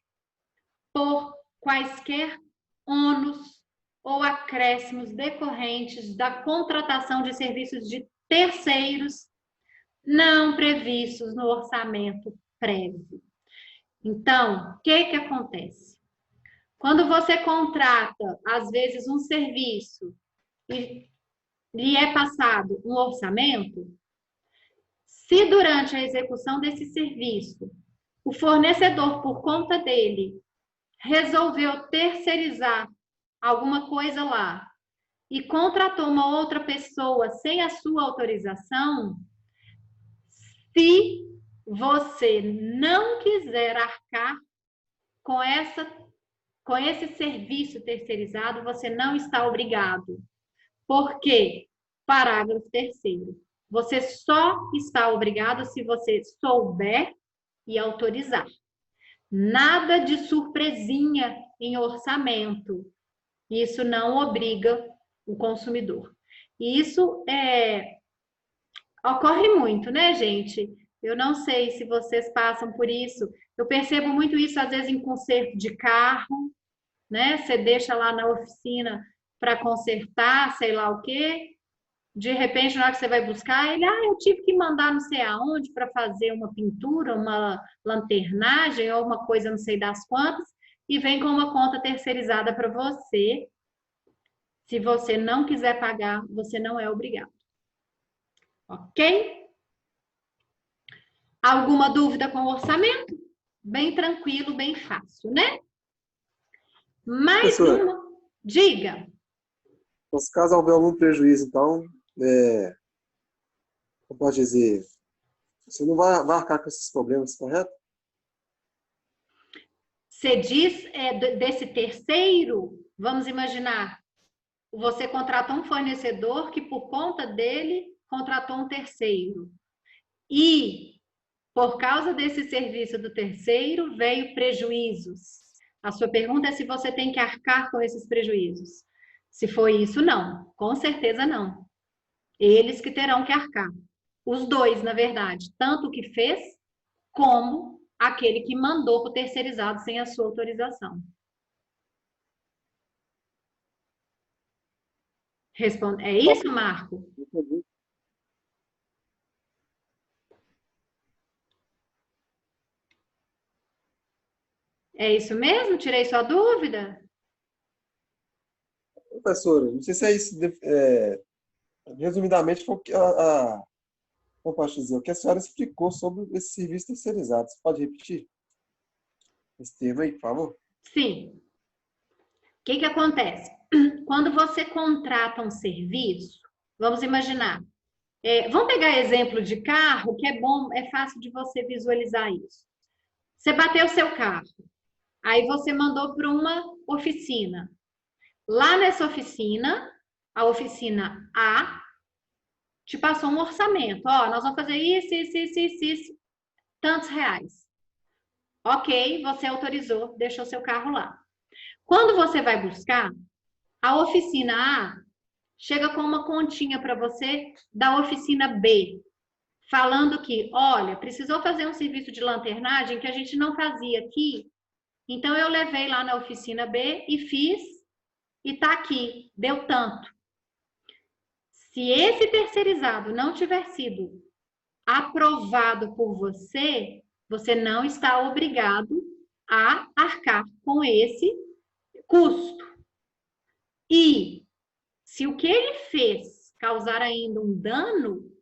por quaisquer ônus ou acréscimos decorrentes da contratação de serviços de terceiros não previstos no orçamento prévio. Então, o que acontece? Quando você contrata, às vezes, um serviço e lhe é passado um orçamento, se durante a execução desse serviço o fornecedor, por conta dele, resolveu terceirizar alguma coisa lá e contratou uma outra pessoa sem a sua autorização, se você não quiser arcar com esse serviço terceirizado, você não está obrigado. Por quê? Parágrafo terceiro. Você só está obrigado se você souber e autorizar. Nada de surpresinha em orçamento. Isso não obriga o consumidor. E isso ocorre muito, né, gente? Eu não sei se vocês passam por isso. Eu percebo muito isso, às vezes, em conserto de carro, né? Você deixa lá na oficina para consertar, sei lá o quê. De repente, na hora que você vai buscar, ele, eu tive que mandar não sei aonde para fazer uma pintura, uma lanternagem ou uma coisa não sei das quantas, e vem com uma conta terceirizada para você. Se você não quiser pagar, você não é obrigado. Ok? Alguma dúvida com o orçamento? Bem tranquilo, bem fácil, né? Mais uma. Diga. Mas caso houver algum prejuízo, então, eu posso dizer, você não vai arcar com esses problemas, correto? Você diz desse terceiro, vamos imaginar, você contratou um fornecedor que, por conta dele, contratou um terceiro. E, por causa desse serviço do terceiro, veio prejuízos. A sua pergunta é se você tem que arcar com esses prejuízos. Se foi isso, não. Com certeza não. Eles que terão que arcar. Os dois, na verdade. Tanto o que fez, como aquele que mandou para o terceirizado sem a sua autorização. Responde. É isso, Marco? É isso mesmo? Tirei sua dúvida? Professora, não sei se é isso. Resumidamente, foi o que como posso dizer, o que a senhora explicou sobre esse serviço terceirizado. Você pode repetir esse termo aí, por favor? Sim. O que acontece? Quando você contrata um serviço, vamos imaginar, vamos pegar exemplo de carro, que é bom, é fácil de você visualizar isso. Você bateu o seu carro, aí você mandou para uma oficina. Lá nessa oficina, a oficina A te passou um orçamento. Nós vamos fazer isso, tantos reais. Ok, você autorizou, deixou seu carro lá. Quando você vai buscar, a oficina A chega com uma continha para você da oficina B, falando que, olha, precisou fazer um serviço de lanternagem que a gente não fazia aqui, então eu levei lá na oficina B e fiz, e tá aqui, deu tanto. Se esse terceirizado não tiver sido aprovado por você, você não está obrigado a arcar com esse custo. E se o que ele fez causar ainda um dano,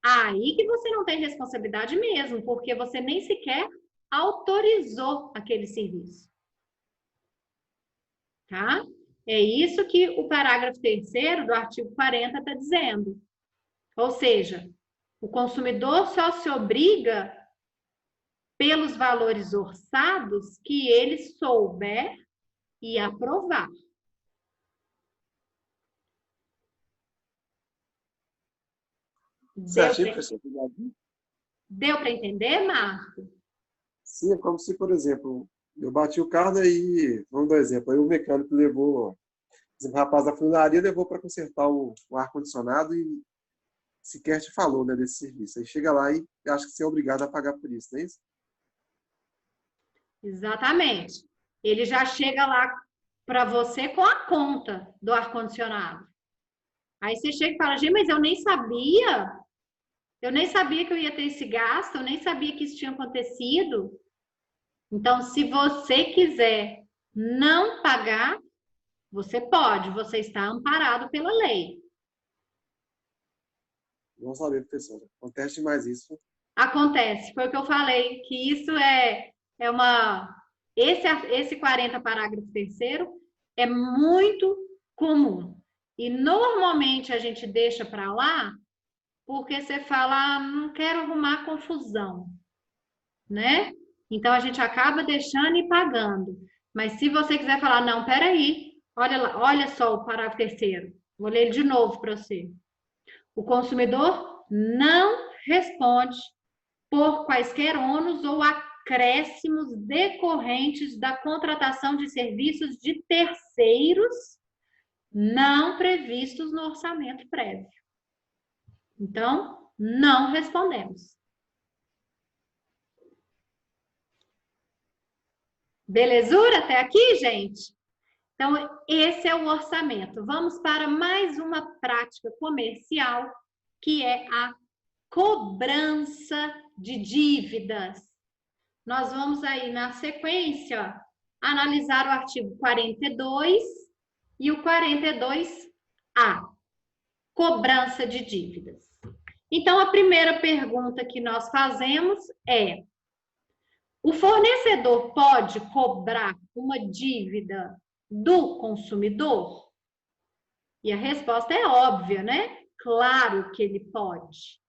aí que você não tem responsabilidade mesmo, porque você nem sequer autorizou aquele serviço. Tá? É isso que o parágrafo 3º do artigo 40 está dizendo. Ou seja, o consumidor só se obriga pelos valores orçados que ele souber e aprovar. Certinho, professor. Deu para entender, Marco? Sim, é como se, por exemplo, eu bati o carro e, vamos dar um exemplo, aí o mecânico levou, por exemplo, o rapaz da funilaria levou para consertar o ar-condicionado e sequer te falou, né, desse serviço. Aí chega lá e acha que você é obrigado a pagar por isso, não é isso? Exatamente. Ele já chega lá para você com a conta do ar-condicionado. Aí você chega e fala, gente, mas eu nem sabia. Eu nem sabia que eu ia ter esse gasto, eu nem sabia que isso tinha acontecido. Então, se você quiser não pagar, você pode, você está amparado pela lei. Não sabia, professora. Acontece demais isso. Acontece, foi o que eu falei, que isso é uma... Esse 40 parágrafo 3º é muito comum. E normalmente a gente deixa para lá porque você fala, não quero arrumar confusão, né? Então a gente acaba deixando e pagando. Mas se você quiser falar, não, peraí, olha lá, olha só o parágrafo 3º. Vou ler ele de novo para você. O consumidor não responde por quaisquer ônus ou acréscimos decorrentes da contratação de serviços de terceiros não previstos no orçamento prévio. Então, não respondemos. Belezura até aqui, gente? Então, esse é o orçamento. Vamos para mais uma prática comercial, que é a cobrança de dívidas. Nós vamos aí, na sequência, analisar o artigo 42 e o 42A, cobrança de dívidas. Então, a primeira pergunta que nós fazemos é: o fornecedor pode cobrar uma dívida do consumidor? E a resposta é óbvia, né? Claro que ele pode.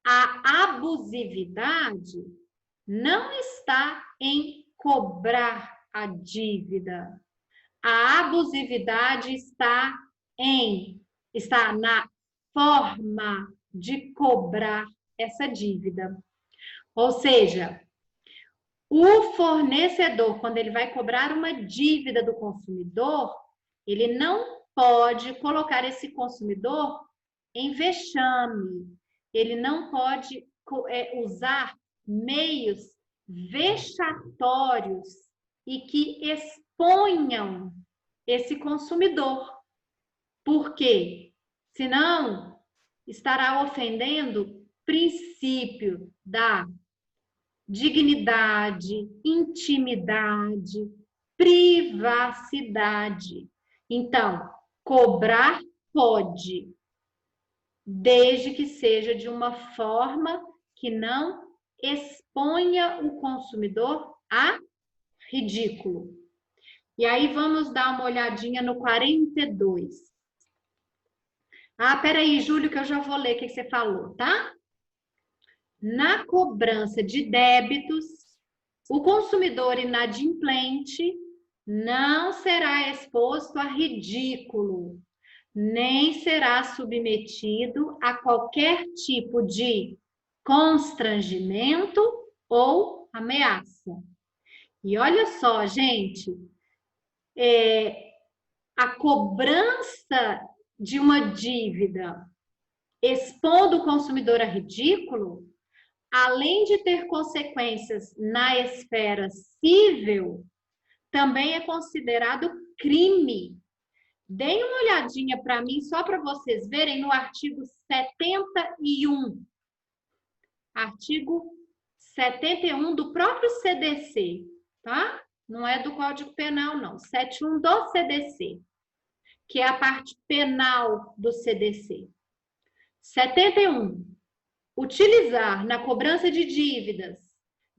A abusividade não está em cobrar a dívida. A abusividade está na forma de cobrar essa dívida. Ou seja, o fornecedor, quando ele vai cobrar uma dívida do consumidor, ele não pode colocar esse consumidor em vexame. Ele não pode usar meios vexatórios e que exponham esse consumidor. Por quê? Senão, estará ofendendo o princípio da dignidade, intimidade, privacidade. Então, cobrar pode, desde que seja de uma forma que não exponha o consumidor a ridículo. E aí vamos dar uma olhadinha no 42. Ah, peraí, Júlio, que eu já vou ler o que você falou, tá? Na cobrança de débitos, o consumidor inadimplente não será exposto a ridículo, nem será submetido a qualquer tipo de constrangimento ou ameaça. E olha só, gente, a cobrança de uma dívida expondo o consumidor a ridículo, além de ter consequências na esfera civil, também é considerado crime. Deem uma olhadinha para mim, só para vocês verem, no artigo 71. Artigo 71 do próprio CDC, tá? Não é do Código Penal, não. 71 do CDC, que é a parte penal do CDC. 71. Utilizar na cobrança de dívidas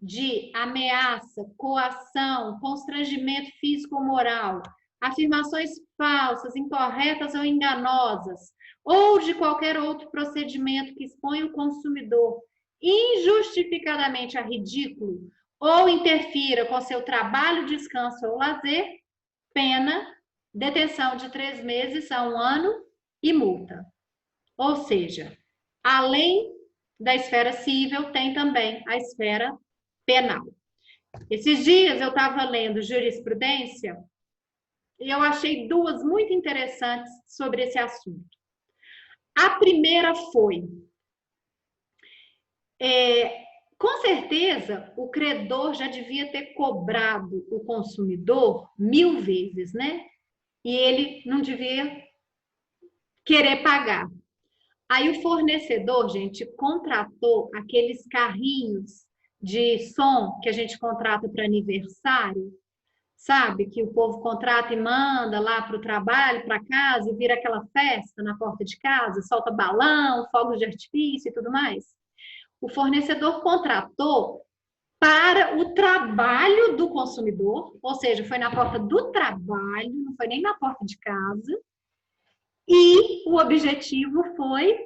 de ameaça, coação, constrangimento físico ou moral, afirmações falsas, incorretas ou enganosas, ou de qualquer outro procedimento que expõe o consumidor injustificadamente a ridículo ou interfira com seu trabalho, descanso ou lazer, pena, detenção de 3 meses a 1 ano e multa. Ou seja, além da esfera civil, tem também a esfera penal. Esses dias eu estava lendo jurisprudência e eu achei 2 muito interessantes sobre esse assunto. A primeira foi, com certeza, o credor já devia ter cobrado o consumidor 1000 vezes, né? E ele não devia querer pagar. Aí o fornecedor, gente, contratou aqueles carrinhos de som que a gente contrata para aniversário, sabe? Que o povo contrata e manda lá para o trabalho, para casa, e vira aquela festa na porta de casa, solta balão, fogos de artifício e tudo mais. O fornecedor contratou para o trabalho do consumidor, ou seja, foi na porta do trabalho, não foi nem na porta de casa, e o objetivo foi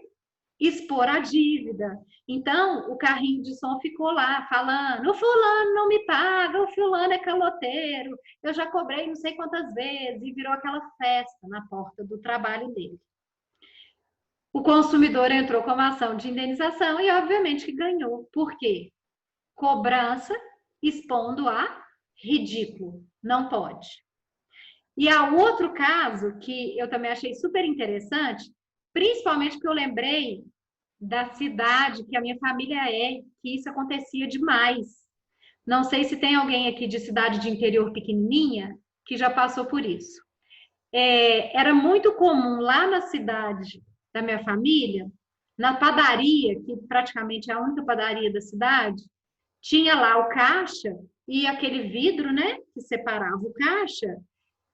expor a dívida. Então, o carrinho de som ficou lá falando, o fulano não me paga, o fulano é caloteiro, eu já cobrei não sei quantas vezes, e virou aquela festa na porta do trabalho dele. O consumidor entrou com uma ação de indenização e, obviamente, que ganhou. Por quê? Cobrança expondo a ridículo. Não pode. E há outro caso que eu também achei super interessante, principalmente porque eu lembrei da cidade que a minha família que isso acontecia demais. Não sei se tem alguém aqui de cidade de interior pequenininha que já passou por isso. Era muito comum lá na cidade da minha família, na padaria, que praticamente é a única padaria da cidade, tinha lá o caixa e aquele vidro, né, que separava o caixa,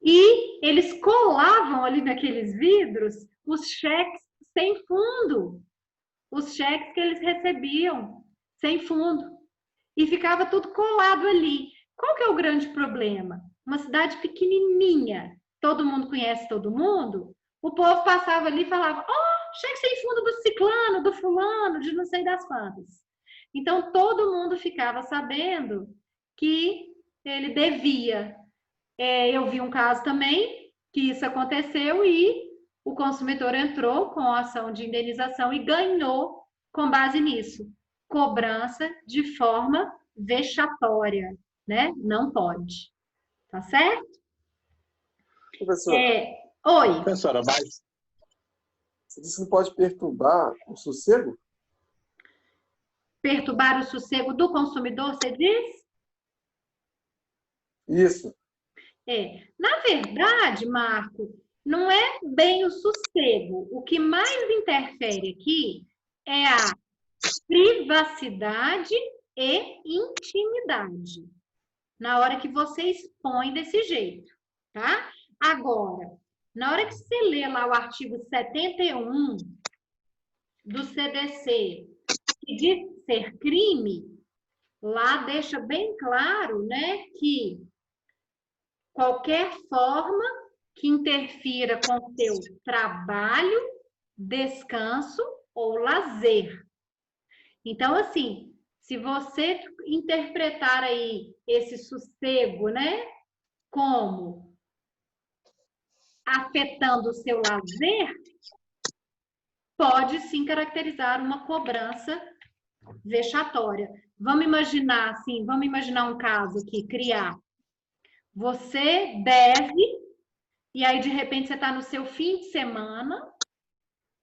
e eles colavam ali naqueles vidros os cheques sem fundo, os cheques que eles recebiam sem fundo, e ficava tudo colado ali. Qual que é o grande problema? Uma cidade pequenininha, todo mundo conhece todo mundo, o povo passava ali e falava, cheque sem fundo do ciclano, do fulano, de não sei das quantas. Então, todo mundo ficava sabendo que ele devia. Eu vi um caso também que isso aconteceu e o consumidor entrou com a ação de indenização e ganhou com base nisso. Cobrança de forma vexatória, né? Não pode. Tá certo? Professora, Oi. Professora, mas você disse que não pode perturbar o sossego? Perturbar o sossego do consumidor, você diz? Isso. Na verdade, Marco, não é bem o sossego. O que mais interfere aqui é a privacidade e intimidade. Na hora que você expõe desse jeito, tá? Agora, na hora que você lê lá o artigo 71 do CDC, que diz ser crime, lá deixa bem claro, né, que qualquer forma que interfira com o seu trabalho, descanso ou lazer. Então, assim, se você interpretar aí esse sossego, né, como afetando o seu lazer, pode sim caracterizar uma cobrança vexatória. Vamos imaginar um caso aqui, criar. Você deve, e aí de repente você está no seu fim de semana,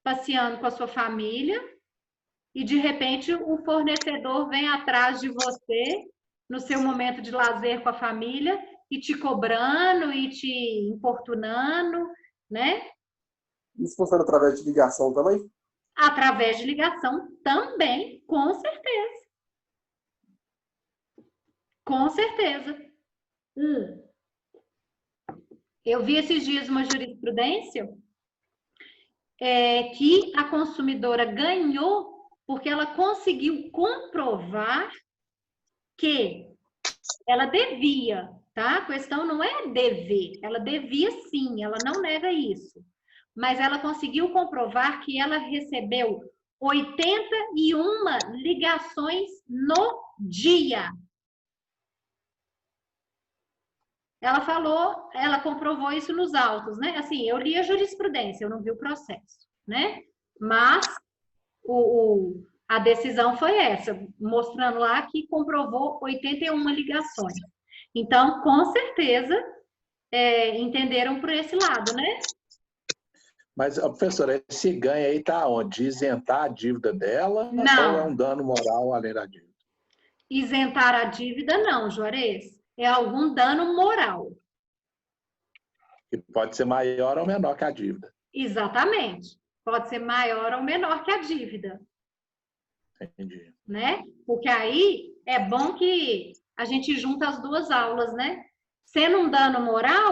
passeando com a sua família, e de repente o fornecedor vem atrás de você, no seu momento de lazer com a família, e te cobrando, e te importunando, né? Isso funciona através de ligação também? Através de ligação também, com certeza. Com certeza. Eu vi esses dias uma jurisprudência que a consumidora ganhou porque ela conseguiu comprovar que ela devia, tá? A questão não é dever, ela devia sim, ela não nega isso. Mas ela conseguiu comprovar que ela recebeu 81 ligações no dia. Ela falou, ela comprovou isso nos autos, né? Assim, eu li a jurisprudência, eu não vi o processo, né? Mas a decisão foi essa, mostrando lá que comprovou 81 ligações. Então, com certeza, entenderam por esse lado, né? Mas, professora, esse ganho aí está onde? De isentar a dívida dela Não. ou é um dano moral além da dívida? Isentar a dívida, não, Juarez. É algum dano moral. Que pode ser maior ou menor que a dívida. Exatamente. Pode ser maior ou menor que a dívida. Entendi. Né? Porque aí é bom que a gente junta as duas aulas, né? Sendo um dano moral,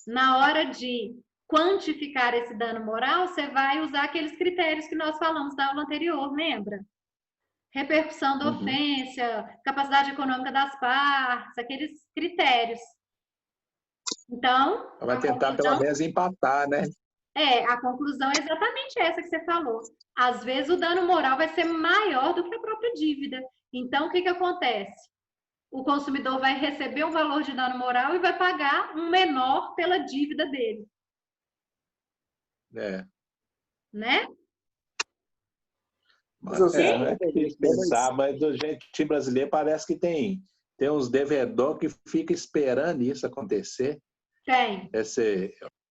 na hora de quantificar esse dano moral, você vai usar aqueles critérios que nós falamos na aula anterior, lembra? Repercussão da ofensa, capacidade econômica das partes, aqueles critérios. Então, vai tentar pelo menos empatar, né? A conclusão é exatamente essa que você falou. Às vezes o dano moral vai ser maior do que a própria dívida. Então, o que acontece? O consumidor vai receber um valor de dano moral e vai pagar um menor pela dívida dele. Né? É difícil pensar, mas do jeitinho brasileiro parece que tem uns devedores que ficam esperando isso acontecer. Tem. Essa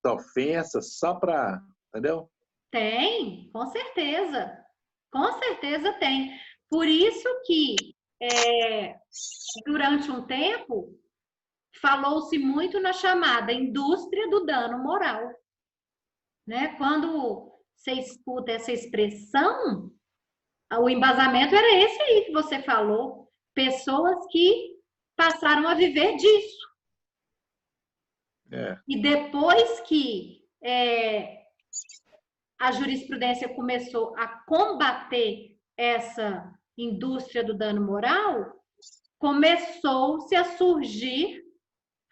ofensa só para, entendeu? Tem, com certeza. Com certeza tem. Por isso que, durante um tempo, falou-se muito na chamada indústria do dano moral. Né? Quando você escuta essa expressão, o embasamento era esse aí que você falou. Pessoas que passaram a viver disso. E depois que a jurisprudência começou a combater essa indústria do dano moral, começou-se a surgir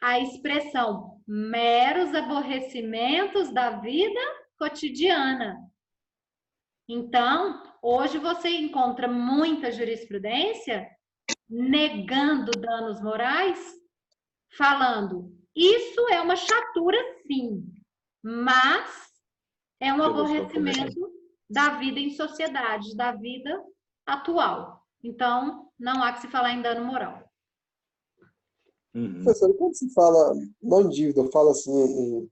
a expressão meros aborrecimentos da vida cotidiana. Então, hoje você encontra muita jurisprudência negando danos morais, falando, isso é uma chatura sim, mas é um aborrecimento da vida em sociedade, da vida atual. Então, não há que se falar em dano moral. Professor, quando se fala não em dívida, eu falo assim, em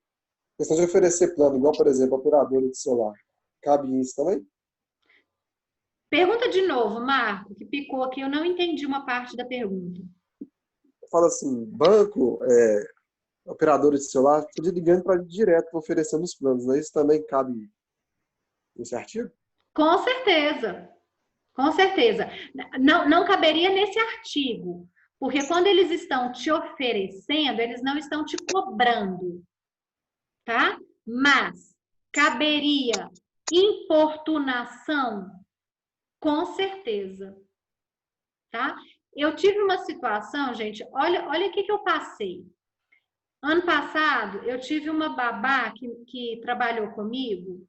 questão de oferecer plano, igual, por exemplo, operadora de celular, cabe isso também? Pergunta de novo, Marco, que picou aqui, eu não entendi uma parte da pergunta. Fala assim, banco, operadora de celular, podia ligando para direto oferecendo os planos, né? Isso também cabe nesse artigo? Com certeza. Com certeza. Não caberia nesse artigo, porque quando eles estão te oferecendo, eles não estão te cobrando, tá? Mas caberia importunação, com certeza, tá? Eu tive uma situação, gente, olha o que eu passei. Ano passado, eu tive uma babá que trabalhou comigo.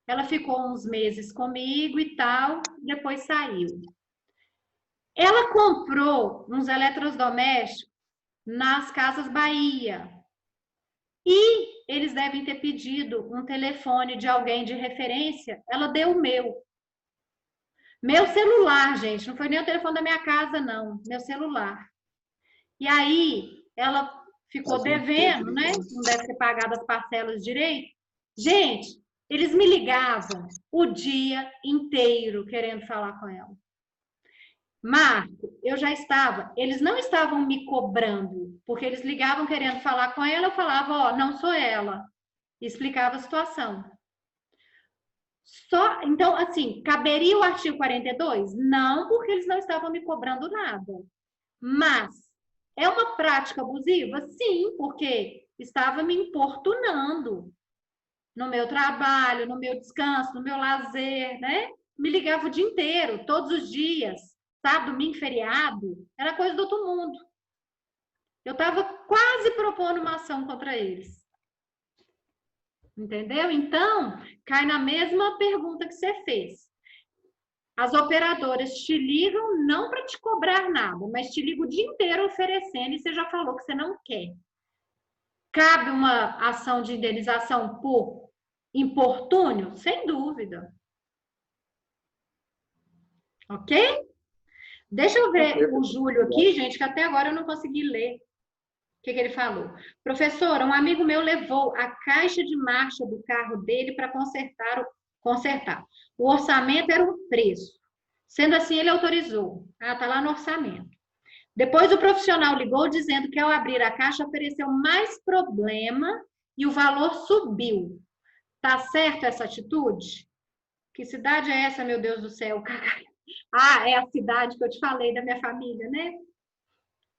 Ela ficou uns meses comigo e tal, depois saiu. Ela comprou uns eletrodomésticos nas Casas Bahia. E eles devem ter pedido um telefone de alguém de referência. Ela deu o meu. Meu celular, gente. Não foi nem o telefone da minha casa, não. Meu celular. E aí, ela ficou devendo, né? Não deve ter pagado as parcelas direito. Gente, eles me ligavam o dia inteiro querendo falar com ela. Marco, eles não estavam me cobrando, porque eles ligavam querendo falar com ela, eu falava, não sou ela. E explicava a situação. Então, assim, caberia o artigo 42? Não, porque eles não estavam me cobrando nada. Mas é uma prática abusiva? Sim, porque estava me importunando no meu trabalho, no meu descanso, no meu lazer, né? Me ligava o dia inteiro, todos os dias, sábado, domingo, feriado, era coisa do outro mundo. Eu estava quase propondo uma ação contra eles. Entendeu? Então, cai na mesma pergunta que você fez. As operadoras te ligam não para te cobrar nada, mas te ligam o dia inteiro oferecendo e você já falou que você não quer. Cabe uma ação de indenização por importúnio? Sem dúvida. Ok? Deixa eu ver o Júlio aqui, gente, que até agora eu não consegui ler. O que ele falou? Professora, um amigo meu levou a caixa de marcha do carro dele para consertar. O orçamento era um preço. Sendo assim, ele autorizou. Ah, tá lá no orçamento. Depois o profissional ligou dizendo que ao abrir a caixa ofereceu mais problema e o valor subiu. Tá certo essa atitude? Que cidade é essa, meu Deus do céu? Ah, é a cidade que eu te falei da minha família, né?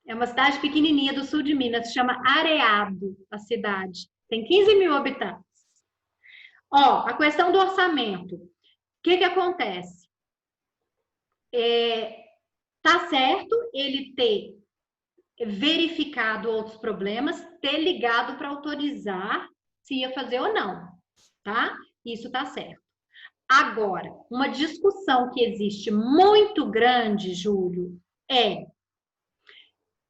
É uma cidade pequenininha do sul de Minas, se chama Areado, a cidade. Tem 15 mil habitantes. Ó, a questão do orçamento. O que acontece? Tá certo ele ter verificado outros problemas, ter ligado para autorizar se ia fazer ou não, tá? Isso tá certo. Agora, uma discussão que existe muito grande, Júlio,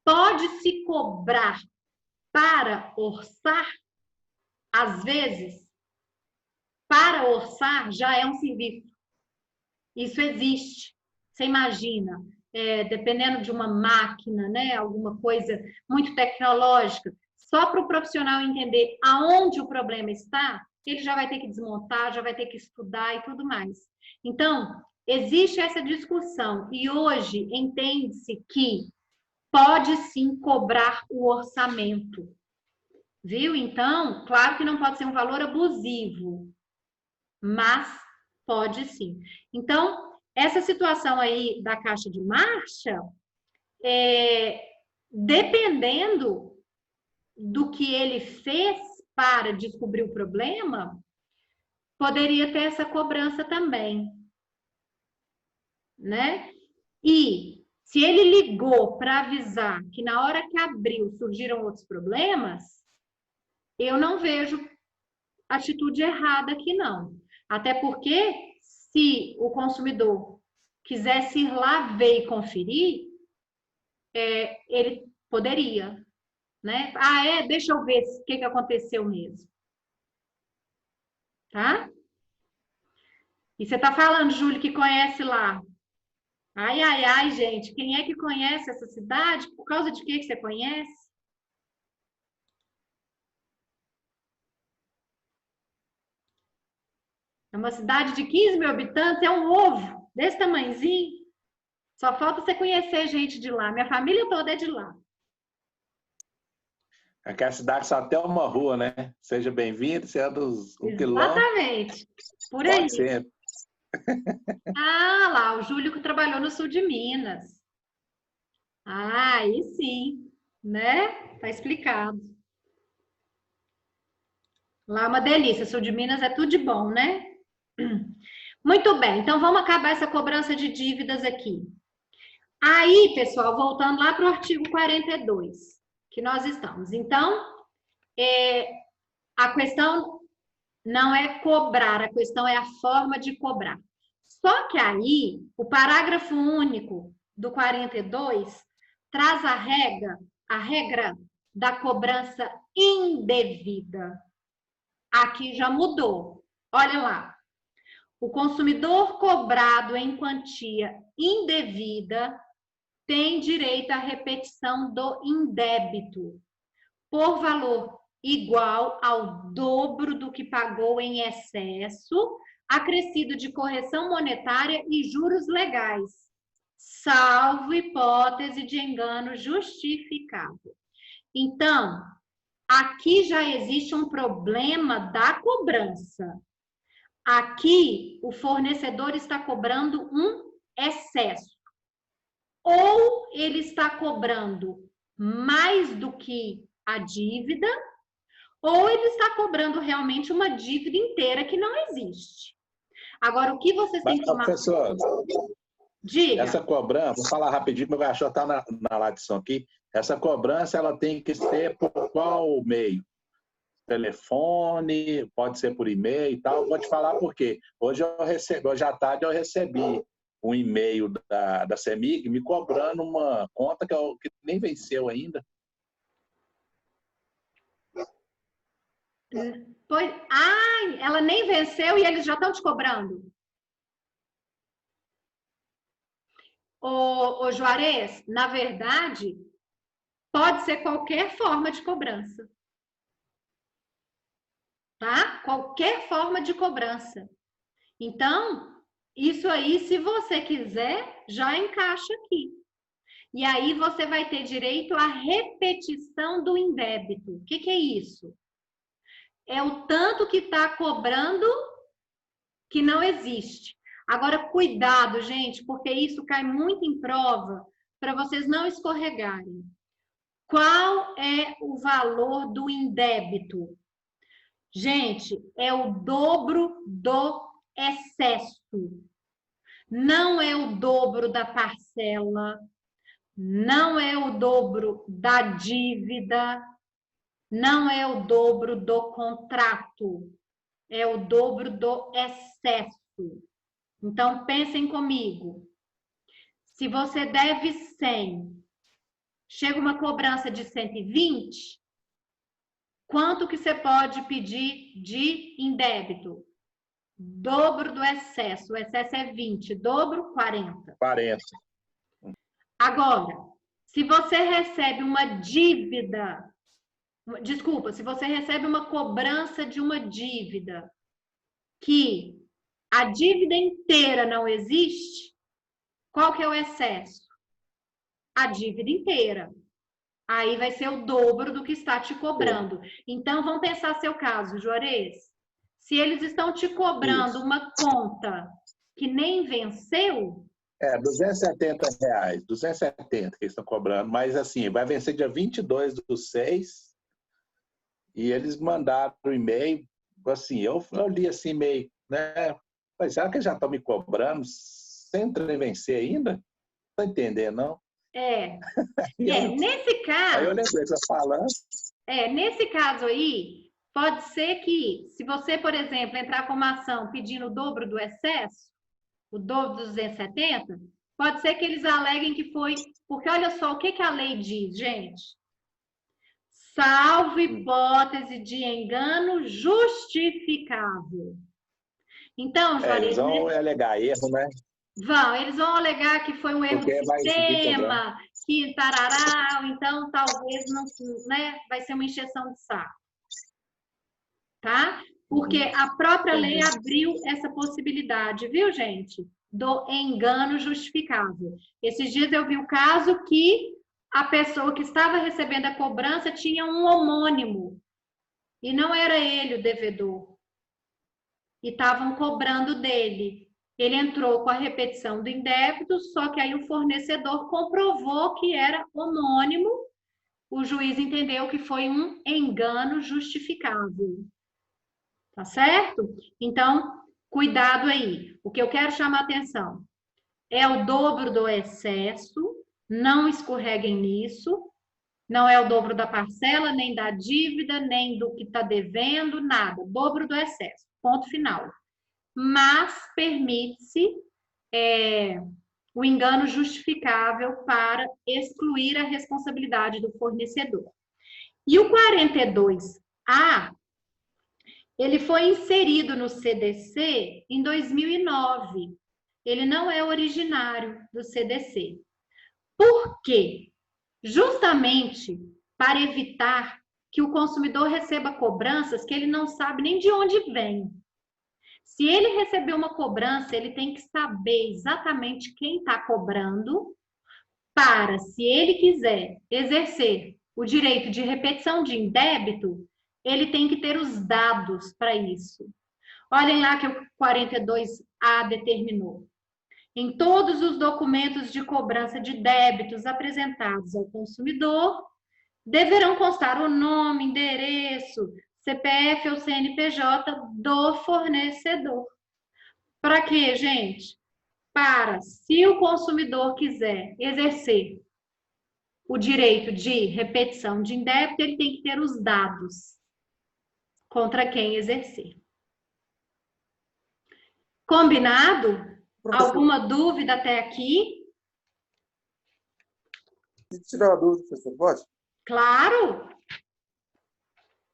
pode-se cobrar para orçar? Às vezes, para orçar já é um serviço. Isso existe. Você imagina, dependendo de uma máquina, né, alguma coisa muito tecnológica, só para o profissional entender aonde o problema está, ele já vai ter que desmontar, já vai ter que estudar e tudo mais. Então, existe essa discussão e hoje entende-se que pode sim cobrar o orçamento. Viu? Então, claro que não pode ser um valor abusivo, mas pode sim. Então, essa situação aí da caixa de marcha, dependendo do que ele fez para descobrir o problema, poderia ter essa cobrança também, né? E se ele ligou para avisar que na hora que abriu surgiram outros problemas, eu não vejo atitude errada aqui, não. Até porque, se o consumidor quisesse ir lá ver e conferir, ele poderia, né? Ah, deixa eu ver o que aconteceu mesmo. Tá? E você tá falando, Júlio, que conhece lá. Ai, ai, ai, gente, quem é que conhece essa cidade? Por causa de que você conhece? É uma cidade de 15 mil habitantes, é um ovo, desse tamanhozinho. Só falta você conhecer gente de lá. Minha família toda é de lá. Aqui a cidade só tem uma rua, né? Seja bem-vindo, você anda um quilômetro. Exatamente. Por aí. Pode ser. Ah, lá, o Júlio que trabalhou no sul de Minas. Ah, aí sim, né? Tá explicado. Lá é uma delícia, sul de Minas é tudo de bom, né? Muito bem, então vamos acabar essa cobrança de dívidas aqui. Aí, pessoal, voltando lá para o artigo 42, que nós estamos. Então, a questão não é cobrar, a questão é a forma de cobrar. Só que aí, o parágrafo único do 42 traz a regra da cobrança indevida. Aqui já mudou. Olha lá. O consumidor cobrado em quantia indevida tem direito à repetição do indébito por valor igual ao dobro do que pagou em excesso, acrescido de correção monetária e juros legais, salvo hipótese de engano justificado. Então, aqui já existe um problema da cobrança. Aqui, o fornecedor está cobrando um excesso. ou ele está cobrando mais do que a dívida, ou ele está cobrando realmente uma dívida inteira que não existe. Agora, o que vocês têm que tomar... Professor, Diga. essa cobrança, vou falar rapidinho, meu cachorro está na latição aqui. Essa cobrança, ela tem que ser por qual meio? Telefone, pode ser por e-mail e tal. Vou te falar por quê. Hoje à tarde eu recebi um e-mail da CEMIG me cobrando uma conta que nem venceu ainda. Pois, ela nem venceu e eles já estão te cobrando. Ô Juarez, na verdade, pode ser qualquer forma de cobrança. Tá? Qualquer forma de cobrança. Então, isso aí, se você quiser, já encaixa aqui. E aí você vai ter direito à repetição do indébito. O que é isso? É o tanto que está cobrando que não existe. Agora, cuidado, gente, porque isso cai muito em prova para vocês não escorregarem. Qual é o valor do indébito? Gente, é o dobro do excesso. Não é o dobro da parcela, não é o dobro da dívida, não é o dobro do contrato, é o dobro do excesso. Então, pensem comigo. Se você deve 100, chega uma cobrança de 120, quanto que você pode pedir de indébito? Dobro do excesso. O excesso é 20. Dobro, 40. 40. Agora, se você recebe uma dívida... Desculpa, se você recebe uma cobrança de uma dívida que a dívida inteira não existe, qual que é o excesso? A dívida inteira. Aí vai ser o dobro do que está te cobrando. Então, vamos pensar seu caso, Juarez. Se eles estão te cobrando uma conta que nem venceu... R$270, 270 que eles estão cobrando. Mas, assim, vai vencer dia 22/6 e eles mandaram o e-mail. Assim, eu li assim, e-mail, né? Mas será que eles já estão me cobrando sem vencer ainda? Não estou entendendo, não. Nesse caso... Aí eu lembrei que você falando. Nesse caso aí, pode ser que, se você, por exemplo, entrar com uma ação pedindo o dobro do excesso, o dobro dos 270, pode ser que eles aleguem que foi... Porque olha só, o que a lei diz, gente? Salvo hipótese de engano justificável. Então, Juarez... Eles vão alegar erro, né? Eles vão alegar que foi um erro do sistema, que tarará, então talvez não, né, vai ser uma encheção de saco. Tá? Porque a própria lei abriu essa possibilidade, viu, gente? Do engano justificável. Esses dias eu vi o caso que a pessoa que estava recebendo a cobrança tinha um homônimo e não era ele o devedor. E estavam cobrando dele. Ele entrou com a repetição do indébito, só que aí o fornecedor comprovou que era homônimo. O juiz entendeu que foi um engano justificável. Tá certo? Então, cuidado aí. O que eu quero chamar a atenção é o dobro do excesso, não escorreguem nisso. Não é o dobro da parcela, nem da dívida, nem do que está devendo, nada. Dobro do excesso. Ponto final. Mas permite-se o engano justificável para excluir a responsabilidade do fornecedor. E o 42A, ele foi inserido no CDC em 2009. Ele não é originário do CDC. Por quê? Justamente para evitar que o consumidor receba cobranças que ele não sabe nem de onde vem. Se ele receber uma cobrança, ele tem que saber exatamente quem está cobrando para, se ele quiser exercer o direito de repetição de indébito, ele tem que ter os dados para isso. Olhem lá que o 42A determinou. Em todos os documentos de cobrança de débitos apresentados ao consumidor, deverão constar o nome, endereço, CPF ou CNPJ do fornecedor. Para quê, gente? Para, se o consumidor quiser exercer o direito de repetição de indébito, ele tem que ter os dados contra quem exercer. Combinado? Alguma dúvida até aqui? Se tiver uma dúvida, professor, pode? Claro!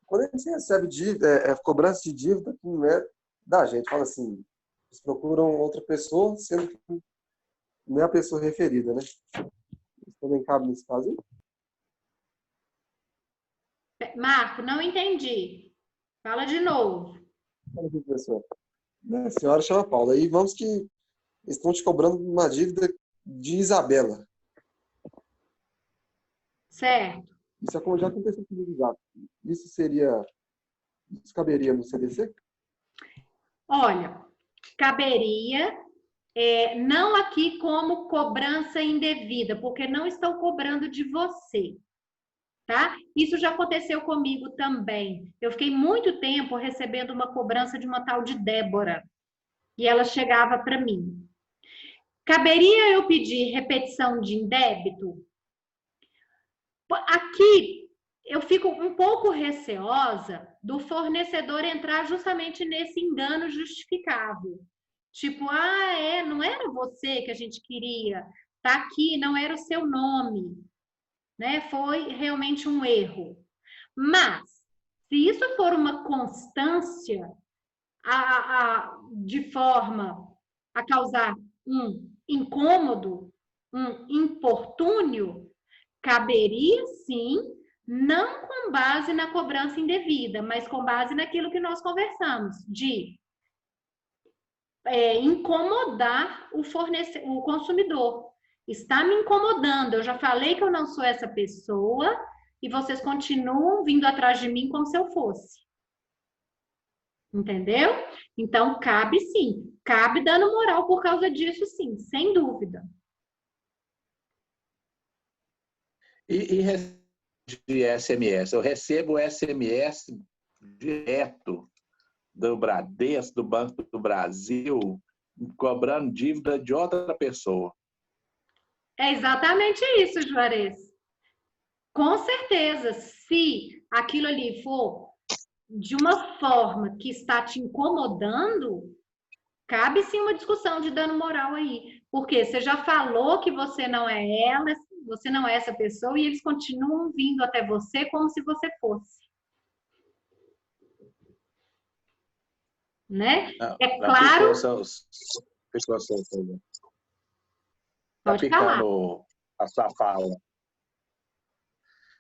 Quando a gente recebe dívida, cobrança de dívida que não é da gente, fala assim, eles procuram outra pessoa, sendo que não é a pessoa referida, né? Isso também cabe nesse caso? Marco, não entendi. Fala de novo. Fala aqui, professor. A senhora chama Paula. Aí vamos que eles estão te cobrando uma dívida de Isabela. Certo. Isso é como já aconteceu comigo já. Isso caberia no CDC? Olha, caberia, não aqui como cobrança indevida, porque não estão cobrando de você, tá? Isso já aconteceu comigo também. Eu fiquei muito tempo recebendo uma cobrança de uma tal de Débora, e ela chegava para mim. Caberia eu pedir repetição de indébito? Aqui, eu fico um pouco receosa do fornecedor entrar justamente nesse engano justificável. Tipo, não era você que a gente queria, tá aqui, não era o seu nome, né? Foi realmente um erro. Mas, se isso for uma constância de forma a causar um incômodo, um importúnio, caberia sim, não com base na cobrança indevida, mas com base naquilo que nós conversamos, de incomodar o consumidor. Está me incomodando, eu já falei que eu não sou essa pessoa e vocês continuam vindo atrás de mim como se eu fosse. Entendeu? Então, cabe sim, cabe dano moral por causa disso sim, sem dúvida. E de SMS? Eu recebo SMS direto do Bradesco, do Banco do Brasil, cobrando dívida de outra pessoa. É exatamente isso, Juarez. Com certeza, se aquilo ali for de uma forma que está te incomodando, cabe sim uma discussão de dano moral aí. Porque você já falou que você não é ela, você não é essa pessoa, e eles continuam vindo até você como se você fosse. Né? É claro... Pode falar. A sua fala.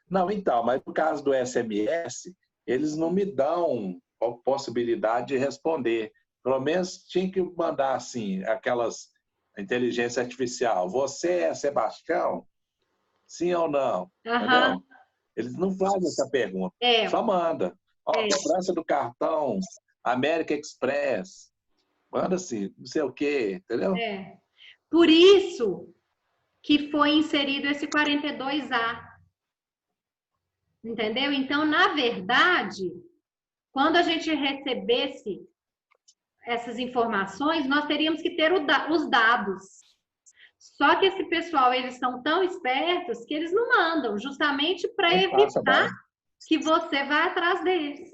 Não, então, mas no caso do SMS, eles não me dão a possibilidade de responder. Pelo menos tinha que mandar, assim, aquelas inteligência artificial. Você é Sebastião? Sim ou não? Entendeu? Eles não fazem essa pergunta. Só manda. Cobrança do cartão, América Express. Manda assim, não sei o quê, entendeu? Por isso que foi inserido esse 42A. Entendeu? Então, na verdade, quando a gente recebesse essas informações, nós teríamos que ter os dados. Só que esse pessoal, eles são tão espertos que eles não mandam, justamente para evitar que você vá atrás deles.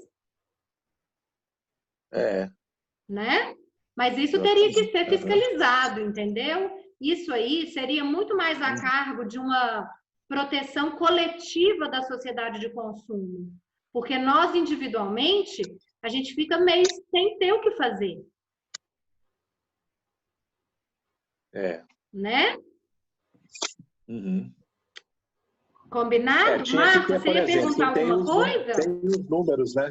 Né? Mas isso teria que ser fiscalizado, entendeu? Isso aí seria muito mais a cargo de uma proteção coletiva da sociedade de consumo. Porque nós, individualmente, a gente fica meio sem ter o que fazer. Né? Combinado? Marcos, você ia perguntar alguma coisa? Tem os números, né?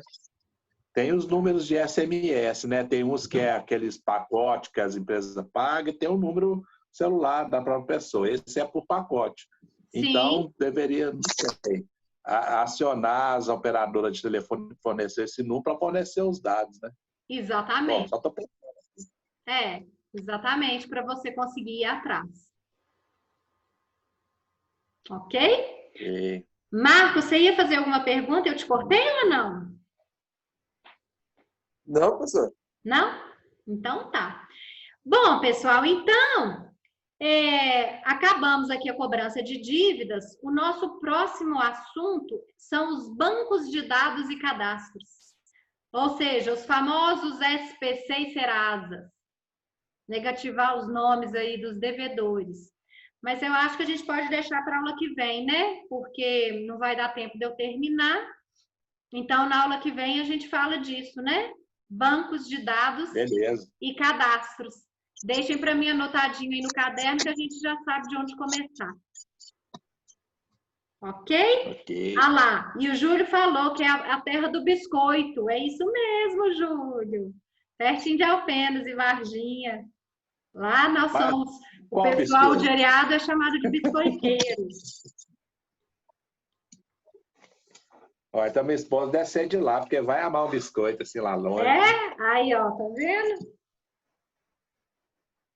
Tem os números de SMS, né? Tem uns que é aqueles pacotes que as empresas pagam, e tem o número celular da própria pessoa. Esse é por pacote. Sim. Então, deveria, não sei, acionar as operadoras de telefone que fornecer esse número para fornecer os dados, né? Exatamente. Bom, só tô pensando. Exatamente, para você conseguir ir atrás. Ok? E... Marcos, você ia fazer alguma pergunta? Eu te cortei ou não? Não, professor. Não? Então tá. Bom, pessoal, então acabamos aqui a cobrança de dívidas. O nosso próximo assunto são os bancos de dados e cadastros. Ou seja, os famosos SPC e Serasa. Negativar os nomes aí dos devedores. Mas eu acho que a gente pode deixar para a aula que vem, né? Porque não vai dar tempo de eu terminar. Então, na aula que vem, a gente fala disso, né? Bancos de dados Beleza. e cadastros. Deixem para mim anotadinho aí no caderno que a gente já sabe de onde começar. Ok? Ok. Ah lá, e o Júlio falou que é a terra do biscoito. É isso mesmo, Júlio. Pertinho de Alfenas e Varginha. Lá nós Mas somos, o qual pessoal biscoito? de Areado é chamado de biscoiteiros. Ó, então minha esposa deve ser de lá, porque vai amar um biscoito assim lá longe. É? Aí, ó, tá vendo?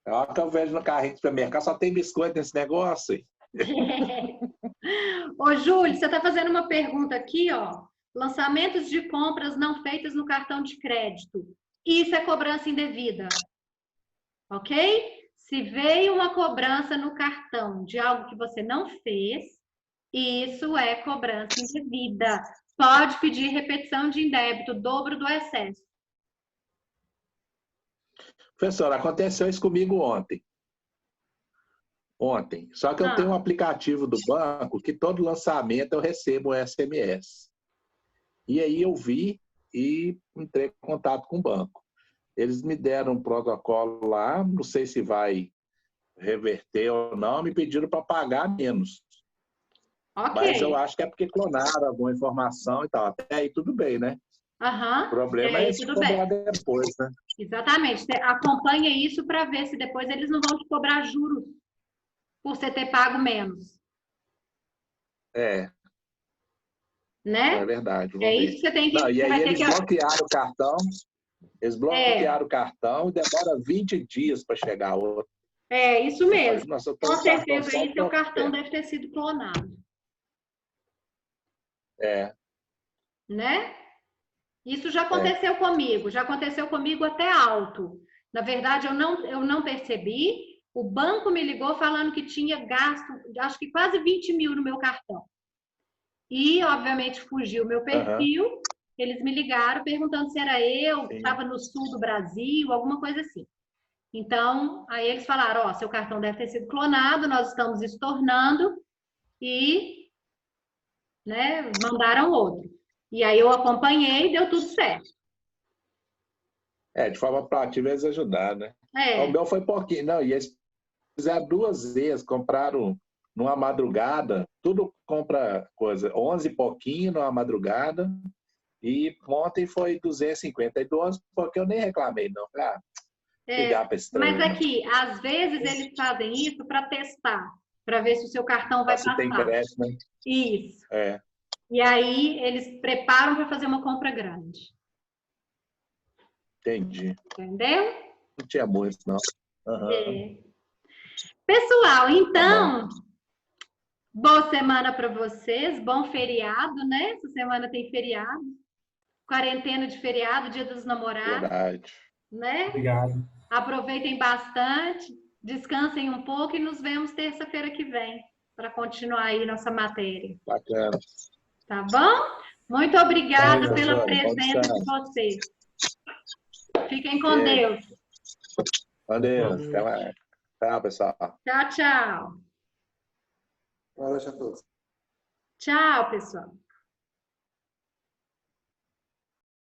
Ó, que eu vejo no carrinho do supermercado, só tem biscoito nesse negócio. Aí. Ô, Júlio, você está fazendo uma pergunta aqui, ó. Lançamentos de compras não feitas no cartão de crédito. Isso é cobrança indevida. Ok? Se veio uma cobrança no cartão de algo que você não fez, isso é cobrança indevida. Pode pedir repetição de indébito, dobro do excesso. Professor, aconteceu isso comigo ontem. Só que eu tenho um aplicativo do banco que todo lançamento eu recebo um SMS. E aí eu vi e entrei em contato com o banco. Eles me deram um protocolo lá, não sei se vai reverter ou não, me pediram para pagar menos. Ok. Mas eu acho que é porque clonaram alguma informação e tal. Até aí tudo bem, né? O problema é se cobrar depois, né? Exatamente. Você acompanha isso para ver se depois eles não vão te cobrar juros por você ter pago menos. É Né? verdade. É isso que você tem que... Não, e aí eles que... bloquearam o cartão. Eles bloquearam o cartão e demora 20 dias para chegar outro. É, isso mesmo. Nossa, com certeza aí seu cartão deve ter sido clonado. É. Né? Isso já aconteceu comigo. Já aconteceu comigo até alto. Na verdade, eu não percebi. O banco me ligou falando que tinha gasto, acho que quase 20 mil no meu cartão. E, obviamente, fugiu o meu perfil. Eles me ligaram perguntando se era eu, que estava no sul do Brasil, alguma coisa assim. Então, aí eles falaram, ó, seu cartão deve ter sido clonado, nós estamos estornando e, né, mandaram outro. E aí eu acompanhei e deu tudo certo. De forma proativa eles ajudaram, né? O meu foi pouquinho. Não, e eles fizeram 2 vezes, compraram numa madrugada, tudo compra coisa, 11 e pouquinho numa madrugada, e ontem foi 250. E do 11 porque eu nem reclamei, não. Ligar para esse trem, mas aqui, às vezes eles fazem isso para testar, para ver se o seu cartão vai passar. Tem crédito, né? Isso. E aí eles preparam para fazer uma compra grande. Entendi. Entendeu? Não tinha muito, não. Pessoal, então, boa semana para vocês, bom feriado, né? Essa semana tem feriado. Quarentena de feriado, Dia dos Namorados. Verdade. Né? Obrigado. Aproveitem bastante, descansem um pouco e nos vemos terça-feira que vem para continuar aí nossa matéria. Bacana. Tá bom? Muito obrigada pela presença de vocês. Fiquem com Deus. Com Deus. Até mais. Tchau, pessoal. Tchau, tchau. Boa noite a todos. Tchau, pessoal.